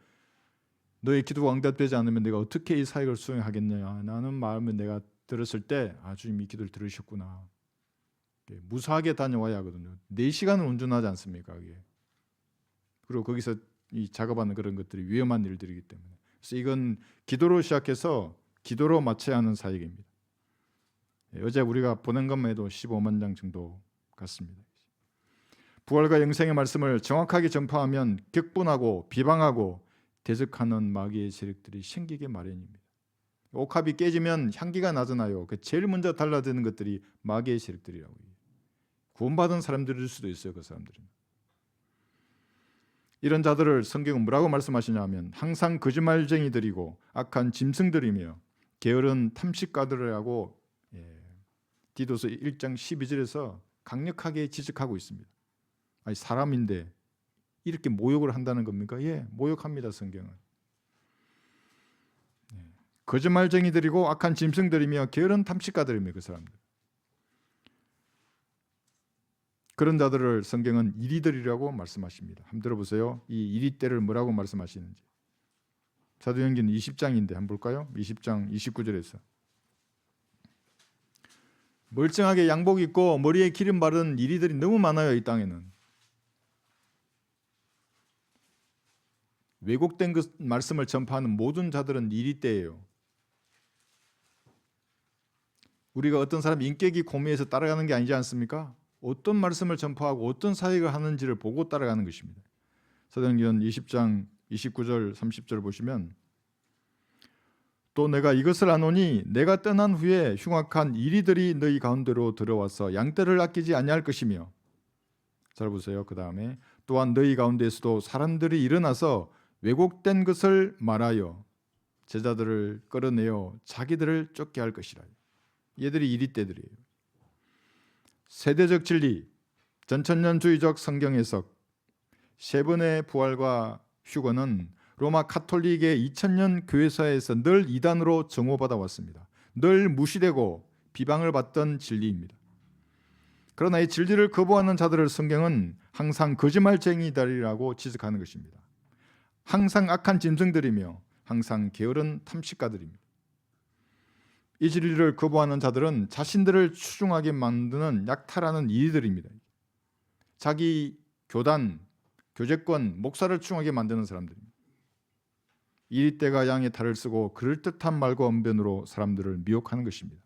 S1: 너의 기도가 응답되지 않으면 내가 어떻게 이 사역을 수행하겠냐 라는 마음을 내가 들었을 때 주님 이 기도를 들으셨구나. 무사하게 다녀와야 하거든요. 4시간을 운전하지 않습니까? 그게. 그리고 거기서 이 작업하는 그런 것들이 위험한 일들이기 때문에. 그래서 이건 기도로 시작해서 기도로 마쳐야 하는 사역입니다. 어제 우리가 보낸 것만 해도 15만 장 정도 같습니다. 부활과 영생의 말씀을 정확하게 전파하면 격분하고 비방하고 대적하는 마귀의 세력들이 생기게 마련입니다. 옥합이 깨지면 향기가 나잖아요. 그 제일 먼저 달라드는 것들이 마귀의 세력들이라고. 구원받은 사람들일 수도 있어요. 그 사람들은. 이런 자들을 성경은 뭐라고 말씀하시냐 하면 항상 거짓말쟁이들이고 악한 짐승들이며 게으른 탐식가들이라고 디도서 1장 12절에서 강력하게 지적하고 있습니다. 아니 사람인데 이렇게 모욕을 한다는 겁니까? 예, 모욕합니다. 성경은. 거짓말쟁이들이고 악한 짐승들이며 게으른 탐식가들이며 그 사람들. 그런 자들을 성경은 이리들이라고 말씀하십니다. 한번 들어보세요. 이 이리때를 뭐라고 말씀하시는지. 사도행전 20장인데 한번 볼까요? 20장 29절에서 멀쩡하게 양복 입고 머리에 기름 바른 이리들이 너무 많아요. 이 땅에는. 왜곡된 그 말씀을 전파하는 모든 자들은 이리때예요. 우리가 어떤 사람 인격이 고미해서 따라가는 게 아니지 않습니까? 어떤 말씀을 전파하고 어떤 사역을 하는지를 보고 따라가는 것입니다. 사도행전 20장 29절 30절 보시면 또 내가 이것을 아노니 내가 떠난 후에 흉악한 이리들이 너희 가운데로 들어와서 양떼를 아끼지 아니할 것이며 잘 보세요. 그 다음에 또한 너희 가운데에서도 사람들이 일어나서 왜곡된 것을 말하여 제자들을 끌어내어 자기들을 쫓게 할 것이라. 얘들이 이리떼들이에요. 세대적 진리, 전천년주의적 성경 해석, 세 번의 부활과 휴거는 로마 카톨릭의 2000년 교회사에서 늘 이단으로 정오받아 왔습니다. 늘 무시되고 비방을 받던 진리입니다. 그러나 이 진리를 거부하는 자들을 성경은 항상 거짓말쟁이들이라고 지적하는 것입니다. 항상 악한 짐승들이며 항상 게으른 탐식가들입니다. 이 진리를 거부하는 자들은 자신들을 추중하게 만드는 약탈하는 이들입니다. 자기 교단, 교제권, 목사를 추중하게 만드는 사람들입니다. 이리떼가 양의 탈을 쓰고 그럴듯한 말과 언변으로 사람들을 미혹하는 것입니다.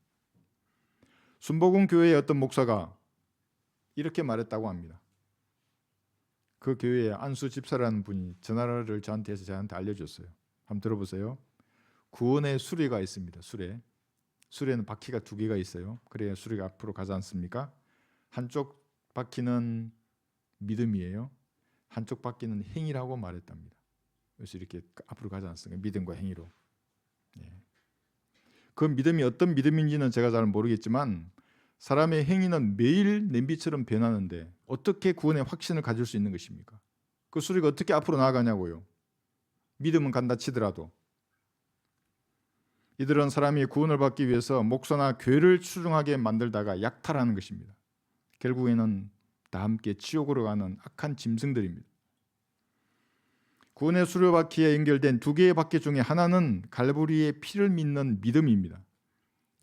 S1: 순복음 교회의 어떤 목사가 이렇게 말했다고 합니다. 그 교회에 안수 집사라는 분이 전화를 저한테 알려줬어요. 한번 들어보세요. 구원의 수레가 있습니다. 수레는 바퀴가 2개가 있어요. 그래야 수레가 앞으로 가지 않습니까? 한쪽 바퀴는 믿음이에요. 한쪽 바퀴는 행위라고 말했답니다. 그래서 이렇게 앞으로 가지 않습니까? 믿음과 행위로. 그 믿음이 어떤 믿음인지는 제가 잘 모르겠지만 사람의 행위는 매일 냄비처럼 변하는데 어떻게 구원의 확신을 가질 수 있는 것입니까? 그 수레가 어떻게 앞으로 나아가냐고요. 믿음은 간다 치더라도. 이들은 사람이 구원을 받기 위해서 목사나 교회를 추종하게 만들다가 약탈하는 것입니다. 결국에는 다 함께 지옥으로 가는 악한 짐승들입니다. 구원의 수레바퀴에 연결된 2개의 바퀴 중에 하나는 갈보리의 피를 믿는 믿음입니다.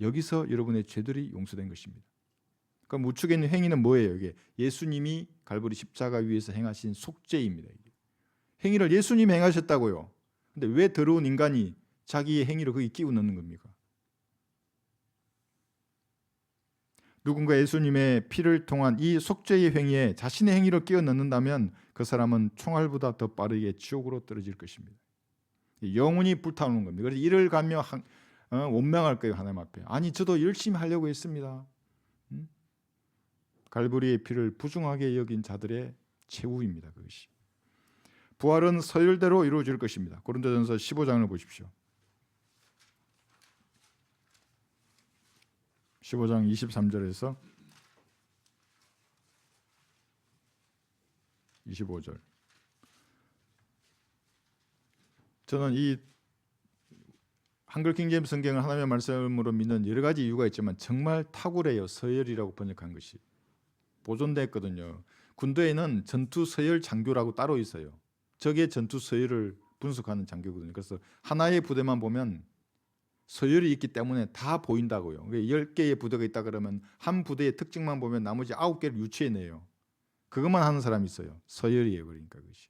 S1: 여기서 여러분의 죄들이 용서된 것입니다. 그럼 우측에 있는 행위는 뭐예요? 이게 예수님이 갈보리 십자가 위에서 행하신 속죄입니다. 행위를 예수님이 행하셨다고요. 근데 왜 더러운 인간이 자기의 행위로 거기 끼워 넣는 겁니까? 누군가 예수님의 피를 통한 이 속죄의 행위에 자신의 행위로 끼워 넣는다면 그 사람은 총알보다 더 빠르게 지옥으로 떨어질 것입니다. 영혼이 불타오르는 겁니다. 그래서 이를 가며 원망할 거예요. 하나님 앞에. 아니 저도 열심히 하려고 했습니다. 갈보리의 피를 부중하게 여긴 자들의 최후입니다. 그것이. 부활은 서열대로 이루어질 것입니다. 고린도전서 15장을 보십시오. 15장 23절에서 25절. 저는 이 한글 킹제임스 성경을 하나님의 말씀으로 믿는 여러 가지 이유가 있지만 정말 탁월해요. 서열이라고 번역한 것이 보존됐거든요. 군대에는 전투 서열 장교라고 따로 있어요. 적의 전투 서열을 분석하는 장교거든요. 그래서 하나의 부대만 보면 서열이 있기 때문에 다 보인다고요. 10개의 부대가 있다 그러면 한 부대의 특징만 보면 나머지 9개를 유추해내요. 그것만 하는 사람이 있어요. 서열이에요. 그러니까 그것이.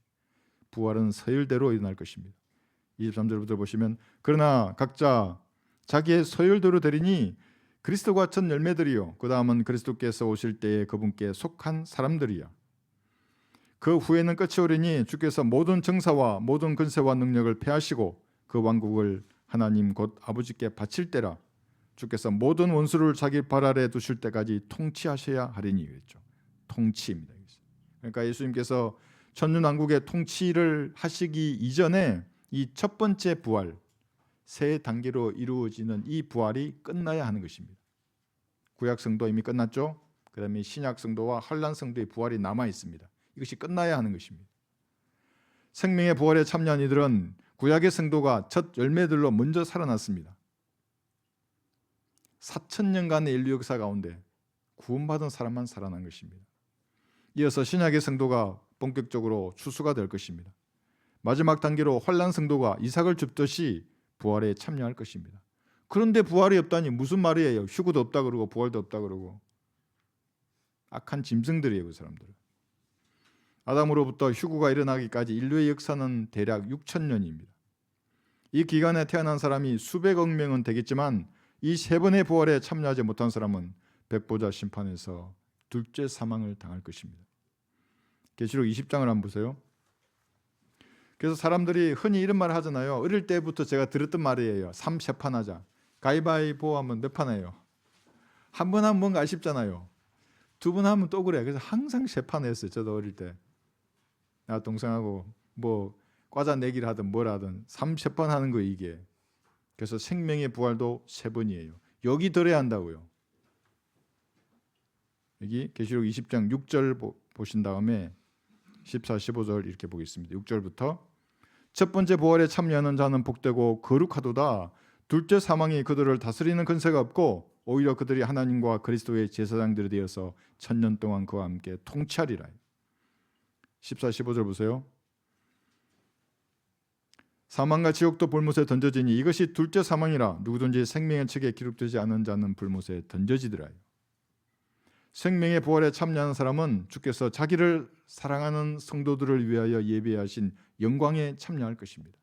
S1: 부활은 서열대로 일어날 것입니다. 23절부터 보시면 그러나 각자 자기의 서열대로 되리니 그리스도가 첫 열매들이요 그 다음은 그리스도께서 오실 때에 그분께 속한 사람들이야. 그 후에는 끝이 오리니 주께서 모든 정사와 모든 근세와 능력을 패하시고 그 왕국을 하나님 곧 아버지께 바칠 때라. 주께서 모든 원수를 자기 발 아래 두실 때까지 통치하셔야 하리니. 그랬죠. 통치입니다. 그러니까 예수님께서 천년왕국의 통치를 하시기 이전에 이 첫 번째 부활, 세 단계로 이루어지는 이 부활이 끝나야 하는 것입니다. 구약 성도 이미 끝났죠. 그다음에 신약 성도와 환란 성도의 부활이 남아 있습니다. 이것이 끝나야 하는 것입니다. 생명의 부활에 참여한 이들은 구약의 성도가 첫 열매들로 먼저 살아났습니다. 4,000년간의 인류 역사 가운데 구원받은 사람만 살아난 것입니다. 이어서 신약의 성도가 본격적으로 추수가 될 것입니다. 마지막 단계로 환란 성도가 이삭을 줍듯이 부활에 참여할 것입니다. 그런데 부활이 없다니 무슨 말이에요? 휴구도 없다 그러고 부활도 없다 그러고 악한 짐승들이에요. 그 사람들은. 아담으로부터 휴구가 일어나기까지 인류의 역사는 대략 6,000년입니다. 이 기간에 태어난 사람이 수백억 명은 되겠지만 이 세 번의 부활에 참여하지 못한 사람은 백보자 심판에서 둘째 사망을 당할 것입니다. 계시록 20장을 한번 보세요. 그래서 사람들이 흔히 이런 말을 하잖아요. 어릴 때부터 제가 들었던 말이에요. 3세판 하자. 가위바위보 하면 몇 판 해요? 한 번 하면 뭔가 아쉽잖아요. 두 번 하면 또 그래. 그래서 항상 세 판 했어요. 저도 어릴 때. 나 동생하고 뭐 과자 내기를 하든 뭘 하든 3세판 하는 거 이게. 그래서 생명의 부활도 3번이에요. 여기 들어야 한다고요. 여기 계시록 20장 6절 보신 다음에 14, 15절 이렇게 보겠습니다. 6절부터 첫 번째 부활에 참여하는 자는 복되고 거룩하도다. 둘째 사망이 그들을 다스리는 근세가 없고 오히려 그들이 하나님과 그리스도의 제사장들이 되어서 1000년 동안 그와 함께 통치하리라. 14, 15절 보세요. 사망과 지옥도 불못에 던져지니 이것이 둘째 사망이라. 누구든지 생명의 책에 기록되지 않은 자는 불못에 던져지더라. 생명의 부활에 참여하는 사람은 주께서 자기를 사랑하는 성도들을 위하여 예비하신 영광에 참여할 것입니다.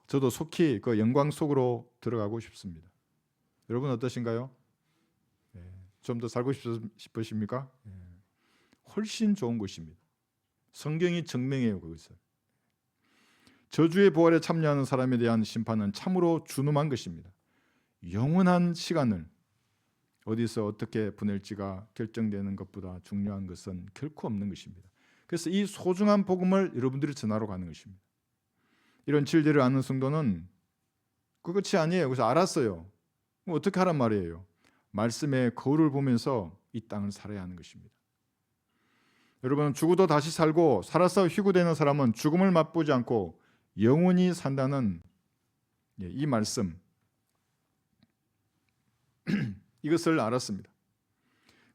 S1: 저도 속히 그 영광 속으로 들어가고 싶습니다. 여러분 어떠신가요? 좀 더 살고 싶으십니까? 훨씬 좋은 것입니다. 성경이 증명해요. 그것을. 저주의 부활에 참여하는 사람에 대한 심판은 참으로 준엄한 것입니다. 영원한 시간을 어디서 어떻게 보낼지가 결정되는 것보다 중요한 것은 결코 없는 것입니다. 그래서 이 소중한 복음을 여러분들이 전하러 가는 것입니다. 이런 진리를 아는 성도는 그것이 아니에요. 그래서 알았어요. 어떻게 하란 말이에요? 말씀의 거울을 보면서 이 땅을 살아야 하는 것입니다. 여러분 죽어도 다시 살고 살아서 휴구되는 사람은 죽음을 맛보지 않고 영원히 산다는 이 말씀 이것을 알았습니다.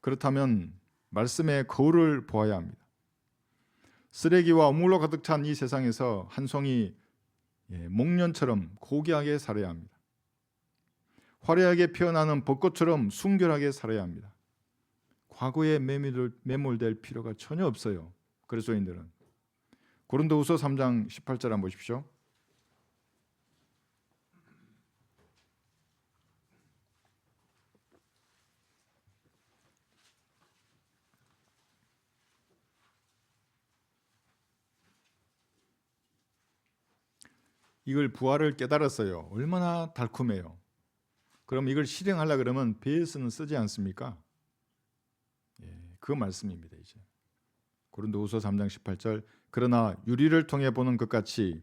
S1: 그렇다면 말씀의 거울을 보아야 합니다. 쓰레기와 우물로 가득 찬 이 세상에서 한 송이 목련처럼 고귀하게 살아야 합니다. 화려하게 피어나는 벚꽃처럼 순결하게 살아야 합니다. 과거에 매몰될 필요가 전혀 없어요. 그리스도인들은. 고린도후서 3장 18절 한번 보십시오. 이걸 부활을 깨달았어요. 얼마나 달콤해요. 그럼 이걸 실행하려 그러면 배에서는 쓰지 않습니까? 그 말씀입니다. 이제 고린도후서 3장 18절 그러나 유리를 통해 보는 것 같이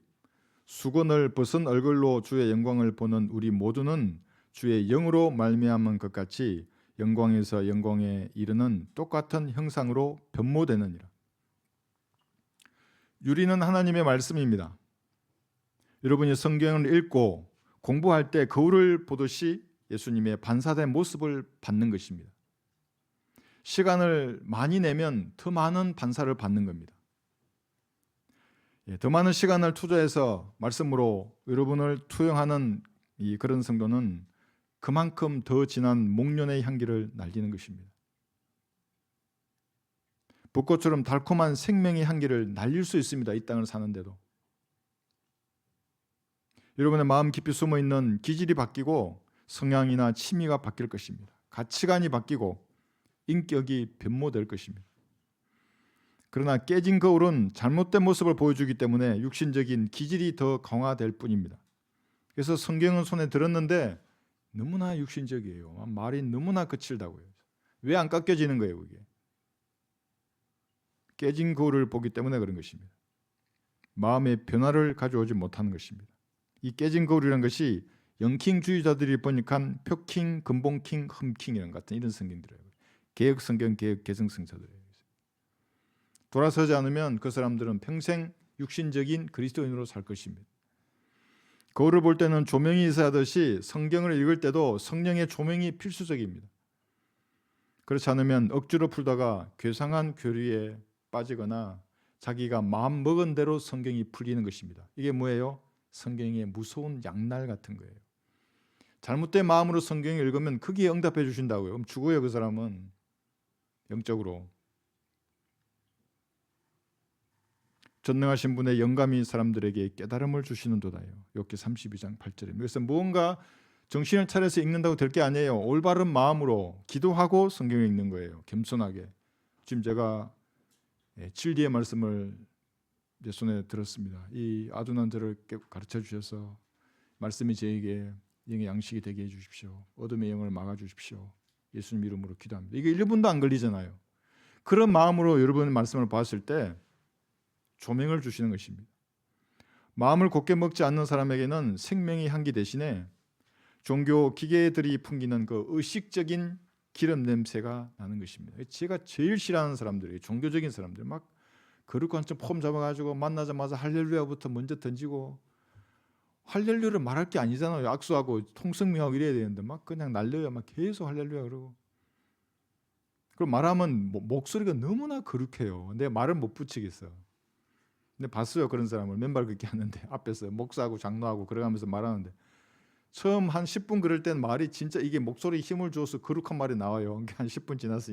S1: 수건을 벗은 얼굴로 주의 영광을 보는 우리 모두는 주의 영으로 말미암은 것 같이 영광에서 영광에 이르는 똑같은 형상으로 변모되느니라. 유리는 하나님의 말씀입니다. 여러분이 성경을 읽고 공부할 때 거울을 보듯이 예수님의 반사된 모습을 받는 것입니다. 시간을 많이 내면 더 많은 반사를 받는 겁니다. 더 많은 시간을 투자해서 말씀으로 여러분을 투영하는 그런 성도는 그만큼 더 진한 목련의 향기를 날리는 것입니다. 벚꽃처럼 달콤한 생명의 향기를 날릴 수 있습니다. 이 땅을 사는데도. 여러분의 마음 깊이 숨어있는 기질이 바뀌고 성향이나 취미가 바뀔 것입니다. 가치관이 바뀌고 인격이 변모될 것입니다. 그러나 깨진 거울은 잘못된 모습을 보여주기 때문에 육신적인 기질이 더 강화될 뿐입니다. 그래서 성경은 손에 들었는데 너무나 육신적이에요. 말이 너무나 거칠다고요. 왜 안 깎여지는 거예요? 이게 깨진 거울을 보기 때문에 그런 것입니다. 마음의 변화를 가져오지 못하는 것입니다. 이 깨진 거울이라는 것이 영킹주의자들이 번역한 표킹, 근본킹, 흠킹이라는 같은 이런 성경들이에요. 개혁 성경, 개혁 개성 성서들이에요. 돌아서지 않으면 그 사람들은 평생 육신적인 그리스도인으로 살 것입니다. 거울을 볼 때는 조명이 있어야 하듯이 성경을 읽을 때도 성령의 조명이 필수적입니다. 그렇지 않으면 억지로 풀다가 괴상한 교리에 빠지거나 자기가 마음 먹은 대로 성경이 풀리는 것입니다. 이게 뭐예요? 성경의 무서운 양날 같은 거예요. 잘못된 마음으로 성경을 읽으면 거기에 응답해 주신다고요. 그럼 죽어요, 그 사람은. 영적으로. 전능하신 분의 영감이 사람들에게 깨달음을 주시는도다요. 욥기 32장 8절입니다. 그래서 무언가 정신을 차려서 읽는다고 될 게 아니에요. 올바른 마음으로 기도하고 성경을 읽는 거예요. 겸손하게. 지금 제가 7D의 말씀을 내 손에 들었습니다. 이 아둔한 저를 가르쳐 주셔서 말씀이 저에게 영의 양식이 되게 해 주십시오. 어둠의 영을 막아 주십시오. 예수님 이름으로 기도합니다. 이게 1분도 안 걸리잖아요. 그런 마음으로 여러분의 말씀을 봤을 때 조명을 주시는 것입니다. 마음을 곧게 먹지 않는 사람에게는 생명의 향기 대신에 종교 기계들이 풍기는 그 의식적인 기름 냄새가 나는 것입니다. 제가 제일 싫어하는 사람들이에요. 종교적인 사람들. 막 그릇 관점 폼 잡아가지고 만나자마자 할렐루야부터 먼저 던지고, 할렐루야를 말할 게 아니잖아요. 악수하고 통성명하고 이래야 되는데 막 그냥 날려요. 막 계속 할렐루야 그러고. 그럼 말하면 목소리가 너무나 거룩해요. 내 말을 못 붙이겠어. 근데 봤어요. 그런 사람을 맨발 걷기 하는데 앞에서 목사하고 장로하고 그래가면서 말하는데 처음 한 10분 그럴 땐 말이 진짜 이게 목소리에 힘을 줘서 거룩한 말이 나와요. 한 10분 지나서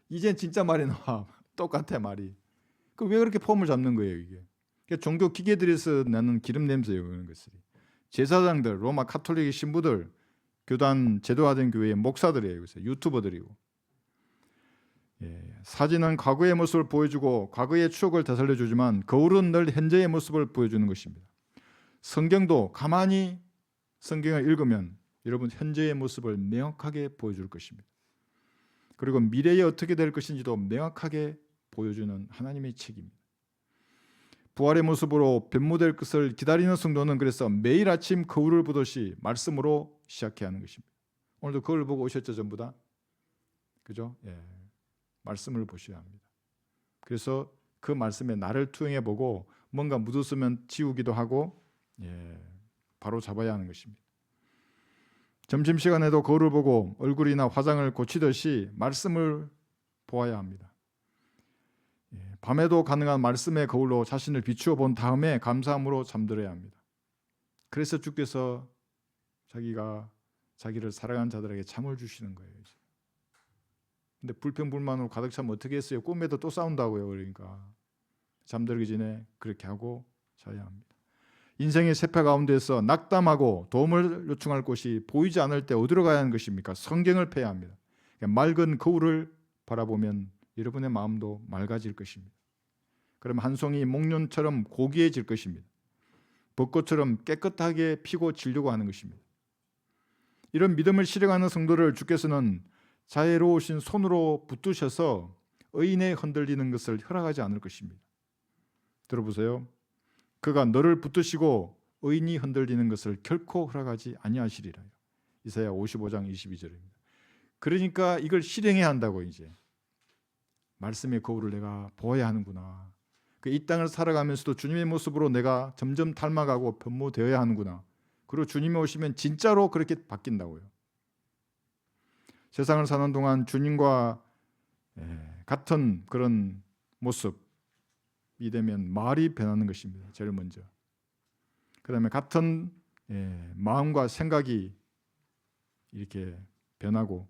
S1: 이젠 진짜 말이 나와. 똑같아 말이. 그 왜 그렇게 폼을 잡는 거예요 이게? 그러니까 종교 기계들에서 나는 기름 냄새예요. 그런 것들이. 제사장들, 로마 카톨릭 신부들, 교단 제도화된 교회의 목사들이에요. 그래서 유튜버들이고. 사진은 과거의 모습을 보여주고 과거의 추억을 되살려주지만 거울은 늘 현재의 모습을 보여주는 것입니다. 성경도 가만히 성경을 읽으면 여러분 현재의 모습을 명확하게 보여줄 것입니다. 그리고 미래에 어떻게 될 것인지도 명확하게 보여주는 하나님의 책입니다. 부활의 모습으로 변모될 것을 기다리는 성도는 그래서 매일 아침 거울을 보듯이 말씀으로 시작해야 하는 것입니다. 오늘도 거울 보고 오셨죠, 전부 다? 그죠? 말씀을 보셔야 합니다. 그래서 그 말씀에 나를 투영해 보고 뭔가 묻었으면 지우기도 하고 바로 잡아야 하는 것입니다. 점심시간에도 거울을 보고 얼굴이나 화장을 고치듯이 말씀을 보아야 합니다. 밤에도 가능한 말씀의 거울로 자신을 비추어 본 다음에 감사함으로 잠들어야 합니다. 그래서 주께서 자기를 사랑하는 자들에게 잠을 주시는 거예요. 근데 불평불만으로 가득 차면 어떻게 했어요? 꿈에도 또 싸운다고요. 그러니까 잠들기 전에 그렇게 하고 자야 합니다. 인생의 세파 가운데서 낙담하고 도움을 요청할 곳이 보이지 않을 때 어디로 가야 하는 것입니까? 성경을 펴야 합니다. 그러니까 맑은 거울을 바라보면 여러분의 마음도 맑아질 것입니다. 그럼 한 송이 목련처럼 고귀해질 것입니다. 벚꽃처럼 깨끗하게 피고 지려고 하는 것입니다. 이런 믿음을 실행하는 성도를 주께서는 자애로우신 손으로 붙드셔서 의인의 흔들리는 것을 허락하지 않을 것입니다. 들어보세요. 그가 너를 붙드시고 의인이 흔들리는 것을 결코 허락하지 아니하시리라. 이사야 55장 22절입니다. 그러니까 이걸 실행해야 한다고 이제. 말씀의 거울을 내가 보아야 하는구나. 이 땅을 살아가면서도 주님의 모습으로 내가 점점 닮아가고 변모되어야 하는구나. 그리고 주님이 오시면 진짜로 그렇게 바뀐다고요. 세상을 사는 동안 주님과 같은 그런 모습이 되면 말이 변하는 것입니다. 제일 먼저. 그 다음에 같은 마음과 생각이 이렇게 변하고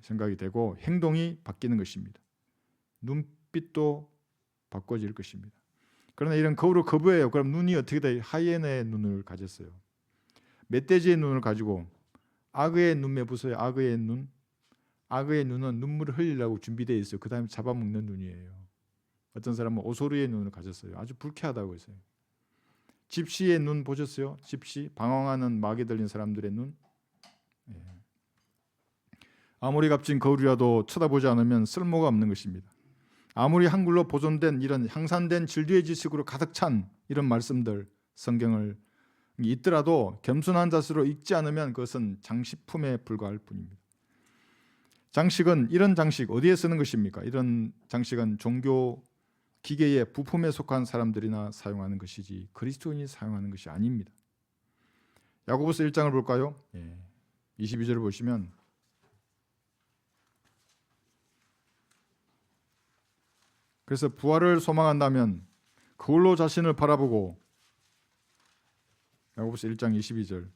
S1: 생각이 되고 행동이 바뀌는 것입니다. 눈빛도 바꿔질 것입니다. 그러나 이런 거울을 거부해요. 그럼 눈이 어떻게 돼요? 하이에나의 눈을 가졌어요. 멧돼지의 눈을 가지고 악의 눈매 보세요. 악의 눈. 악의 눈은 눈물을 흘리려고 준비되어 있어요. 그 다음에 잡아먹는 눈이에요. 어떤 사람은 오소리의 눈을 가졌어요. 아주 불쾌하다고 했어요. 집시의 눈 보셨어요? 집시, 방황하는 마귀 들린 사람들의 눈. 아무리 값진 거울이라도 쳐다보지 않으면 쓸모가 없는 것입니다. 아무리 한글로 보존된 이런 향산된 진리의 지식으로 가득 찬 이런 말씀들, 성경을 있더라도 겸손한 자세로 읽지 않으면 그것은 장식품에 불과할 뿐입니다. 장식은 이런 장식 어디에 쓰는 것입니까? 이런 장식은 종교 기계의 부품에 속한 사람들이나 사용하는 것이지 그리스도인이 사용하는 것이 아닙니다. 야고보서 1장을 볼까요? 22절을 보시면 그래서 부활을 소망한다면 그걸로 자신을 바라보고 야고보서 1장 22절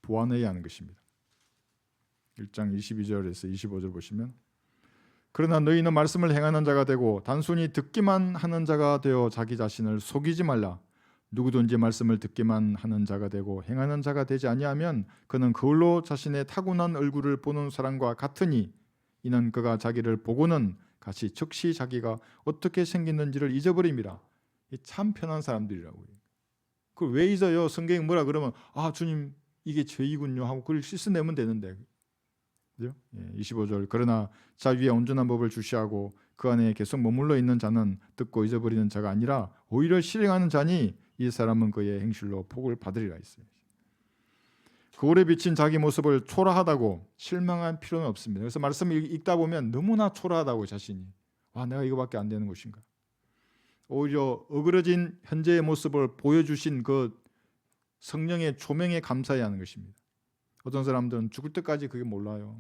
S1: 보완해야 하는 것입니다. 1장 22절에서 25절 보시면 그러나 너희는 말씀을 행하는 자가 되고 단순히 듣기만 하는 자가 되어 자기 자신을 속이지 말라. 누구든지 말씀을 듣기만 하는 자가 되고 행하는 자가 되지 아니하면 그는 그걸로 자신의 타고난 얼굴을 보는 사람과 같으니 이는 그가 자기를 보고는 같이 즉시 자기가 어떻게 생겼는지를 잊어버립니다. 참 편한 사람들이라고요. 그걸 왜 잊어요? 성경이 뭐라 그러면 주님 이게 죄이군요 하고 그걸 씻어내면 되는데. 그죠? 25절 그러나 자 위에 온전한 법을 주시하고 그 안에 계속 머물러 있는 자는 듣고 잊어버리는 자가 아니라 오히려 실행하는 자니 이 사람은 그의 행실로 복을 받으리라 했어요. 거울에 비친 자기 모습을 초라하다고 실망할 필요는 없습니다. 그래서 말씀을 읽다 보면 너무나 초라하다고 자신이 내가 이거밖에 안 되는 것인가. 오히려 어그러진 현재의 모습을 보여주신 그 성령의 조명에 감사해야 하는 것입니다. 어떤 사람들은 죽을 때까지 그게 몰라요.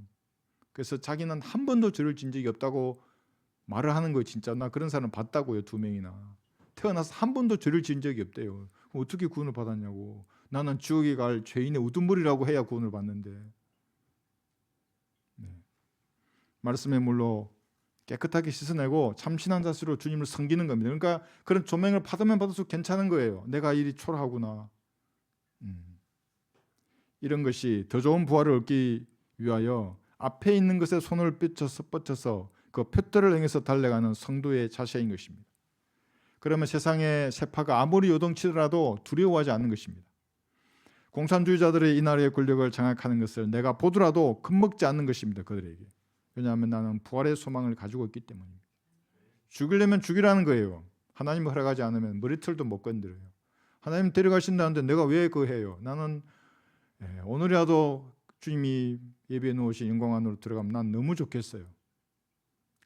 S1: 그래서 자기는 한 번도 죄를 진 적이 없다고 말을 하는 거예요. 진짜 나 그런 사람 봤다고요. 2명이나 태어나서 한 번도 죄를 지은 적이 없대요. 그럼 어떻게 구원을 받았냐고. 나는 지옥에 갈 죄인의 우두머리라고 해야 구원을 받는데. 말씀의 물로 깨끗하게 씻어내고 참신한 자세로 주님을 섬기는 겁니다. 그러니까 그런 조명을 받으면 받을수록 괜찮은 거예요. 내가 일이 초라하구나. 이런 것이 더 좋은 부활을 얻기 위하여 앞에 있는 것에 손을 뻗쳐서 그 표대를 향해서 달려가는 성도의 자세인 것입니다. 그러면 세상의 세파가 아무리 요동치더라도 두려워하지 않는 것입니다. 공산주의자들의 이 나라의 권력을 장악하는 것을 내가 보더라도 겁먹지 않는 것입니다. 그들에게. 왜냐하면 나는 부활의 소망을 가지고 있기 때문입니다. 죽이려면 죽이라는 거예요. 하나님 허락하지 않으면 머리털도 못 건드려요. 하나님 데려가신다는데 내가 왜 그거 해요? 나는 오늘이라도 주님이 예배해 놓으신 영광 안으로 들어가면 난 너무 좋겠어요.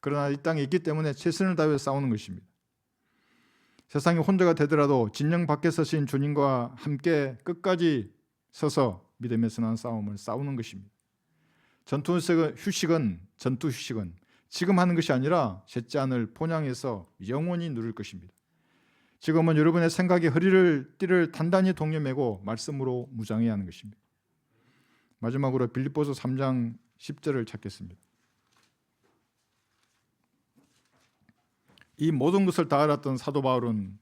S1: 그러나 이 땅에 있기 때문에 최선을 다해 싸우는 것입니다. 세상이 혼자가 되더라도 진영 밖에 서신 주님과 함께 끝까지 서서 믿음의 선한 싸움을 싸우는 것입니다. 전투 휴식은 지금 하는 것이 아니라 셋째 하늘 본향에서 영원히 누릴 것입니다. 지금은 여러분의 생각의 띠를 단단히 동여매고 말씀으로 무장해야 하는 것입니다. 마지막으로 빌립보서 3장 10절을 찾겠습니다. 이 모든 것을 다 알았던 사도 바울은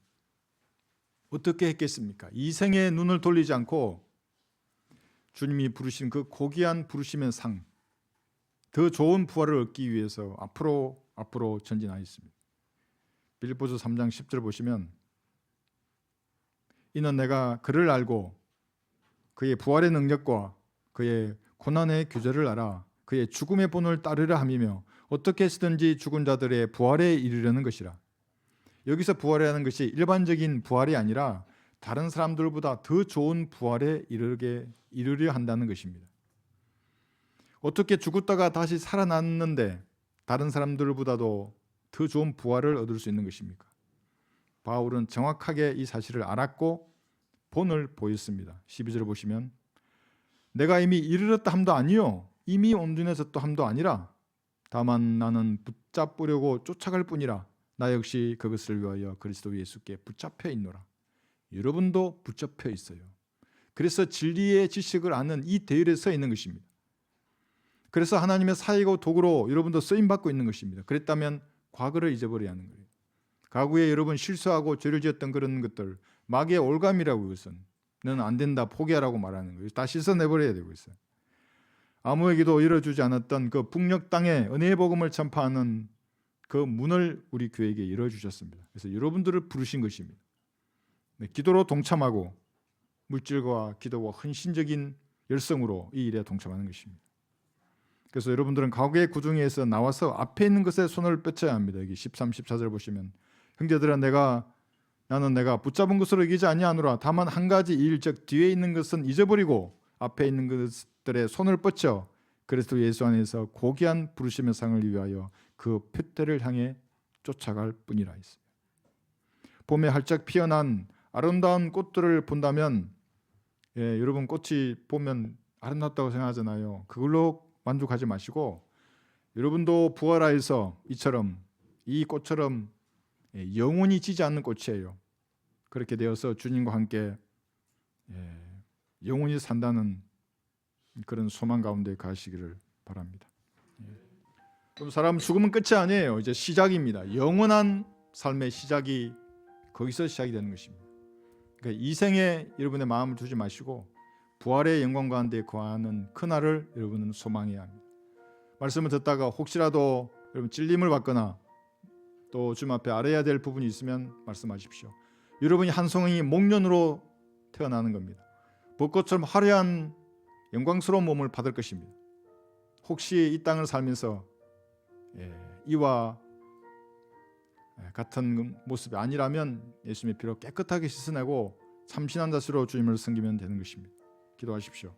S1: 어떻게 했겠습니까? 이 생의 눈을 돌리지 않고 주님이 부르신 그 고귀한 부르심의 상, 더 좋은 부활을 얻기 위해서 앞으로 전진하였습니다. 빌립보서 3장 10절 보시면 이는 내가 그를 알고 그의 부활의 능력과 그의 고난의 규제를 알아 그의 죽음의 본을 따르려 함이며 어떻게 해서든지 죽은 자들의 부활에 이르려는 것이라. 여기서 부활이라는 것이 일반적인 부활이 아니라 다른 사람들보다 더 좋은 부활에 이르려 한다는 것입니다. 어떻게 죽었다가 다시 살아났는데 다른 사람들보다도 더 좋은 부활을 얻을 수 있는 것입니까? 바울은 정확하게 이 사실을 알았고 본을 보였습니다. 12절 보시면 내가 이미 이르렀다 함도 아니요 이미 온전해서 또 함도 아니라 다만 나는 붙잡으려고 쫓아갈 뿐이라 나 역시 그것을 위하여 그리스도 예수께 붙잡혀 있노라. 여러분도 붙잡혀 있어요. 그래서 진리의 지식을 아는 이 대열에 서 있는 것입니다. 그래서 하나님의 사이고 도구로 여러분도 쓰임받고 있는 것입니다. 그랬다면 과거를 잊어버려야 하는 거예요. 과거에 여러분 실수하고 죄를 지었던 그런 것들, 마귀의 올감이라고 이것은 너는 안 된다 포기하라고 말하는 거예요. 다 씻어내버려야 되고 있어요. 아무에게도 열어주지 않았던 그 북녘 땅에 은혜의 복음을 전파하는 그 문을 우리 교회에게 열어주셨습니다. 그래서 여러분들을 부르신 것입니다. 네, 기도로 동참하고 물질과 기도와 헌신적인 열성으로 이 일에 동참하는 것입니다. 그래서 여러분들은 과거의 구중에서 나와서 앞에 있는 것에 손을 뻗쳐야 합니다. 여기 13, 14절 보시면 형제들아 나는 내가 붙잡은 것으로 이기지 아니하노라. 다만 한 가지 일 즉 뒤에 있는 것은 잊어버리고 앞에 있는 것들에 손을 뻗쳐 그리스도 예수 안에서 고귀한 부르심의 상을 위하여 그 표대를 향해 쫓아갈 뿐이라 했어요. 봄에 활짝 피어난 아름다운 꽃들을 본다면 여러분 꽃이 보면 아름답다고 생각하잖아요. 그걸로 만족하지 마시고 여러분도 부활하여서 이처럼 이 꽃처럼 영원히 지지 않는 꽃이에요. 그렇게 되어서 주님과 함께 영원히 산다는 그런 소망 가운데 가시기를 바랍니다. 그럼 사람 죽으면 끝이 아니에요. 이제 시작입니다. 영원한 삶의 시작이 거기서 시작이 되는 것입니다. 그러니까 이 생에 여러분의 마음을 두지 마시고 부활의 영광 가운데 거하는 그날을 여러분은 소망해야 합니다. 말씀을 듣다가 혹시라도 여러분 찔림을 받거나 또 주님 앞에 알아야 될 부분이 있으면 말씀하십시오. 여러분이 한 송이 목련으로 태어나는 겁니다. 벚꽃처럼 화려한 영광스러운 몸을 받을 것입니다. 혹시 이 땅을 살면서 이와 같은 모습이 아니라면 예수님의 피로 깨끗하게 씻어내고 참신한 자세로 주님을 섬기면 되는 것입니다. 기도하십시오.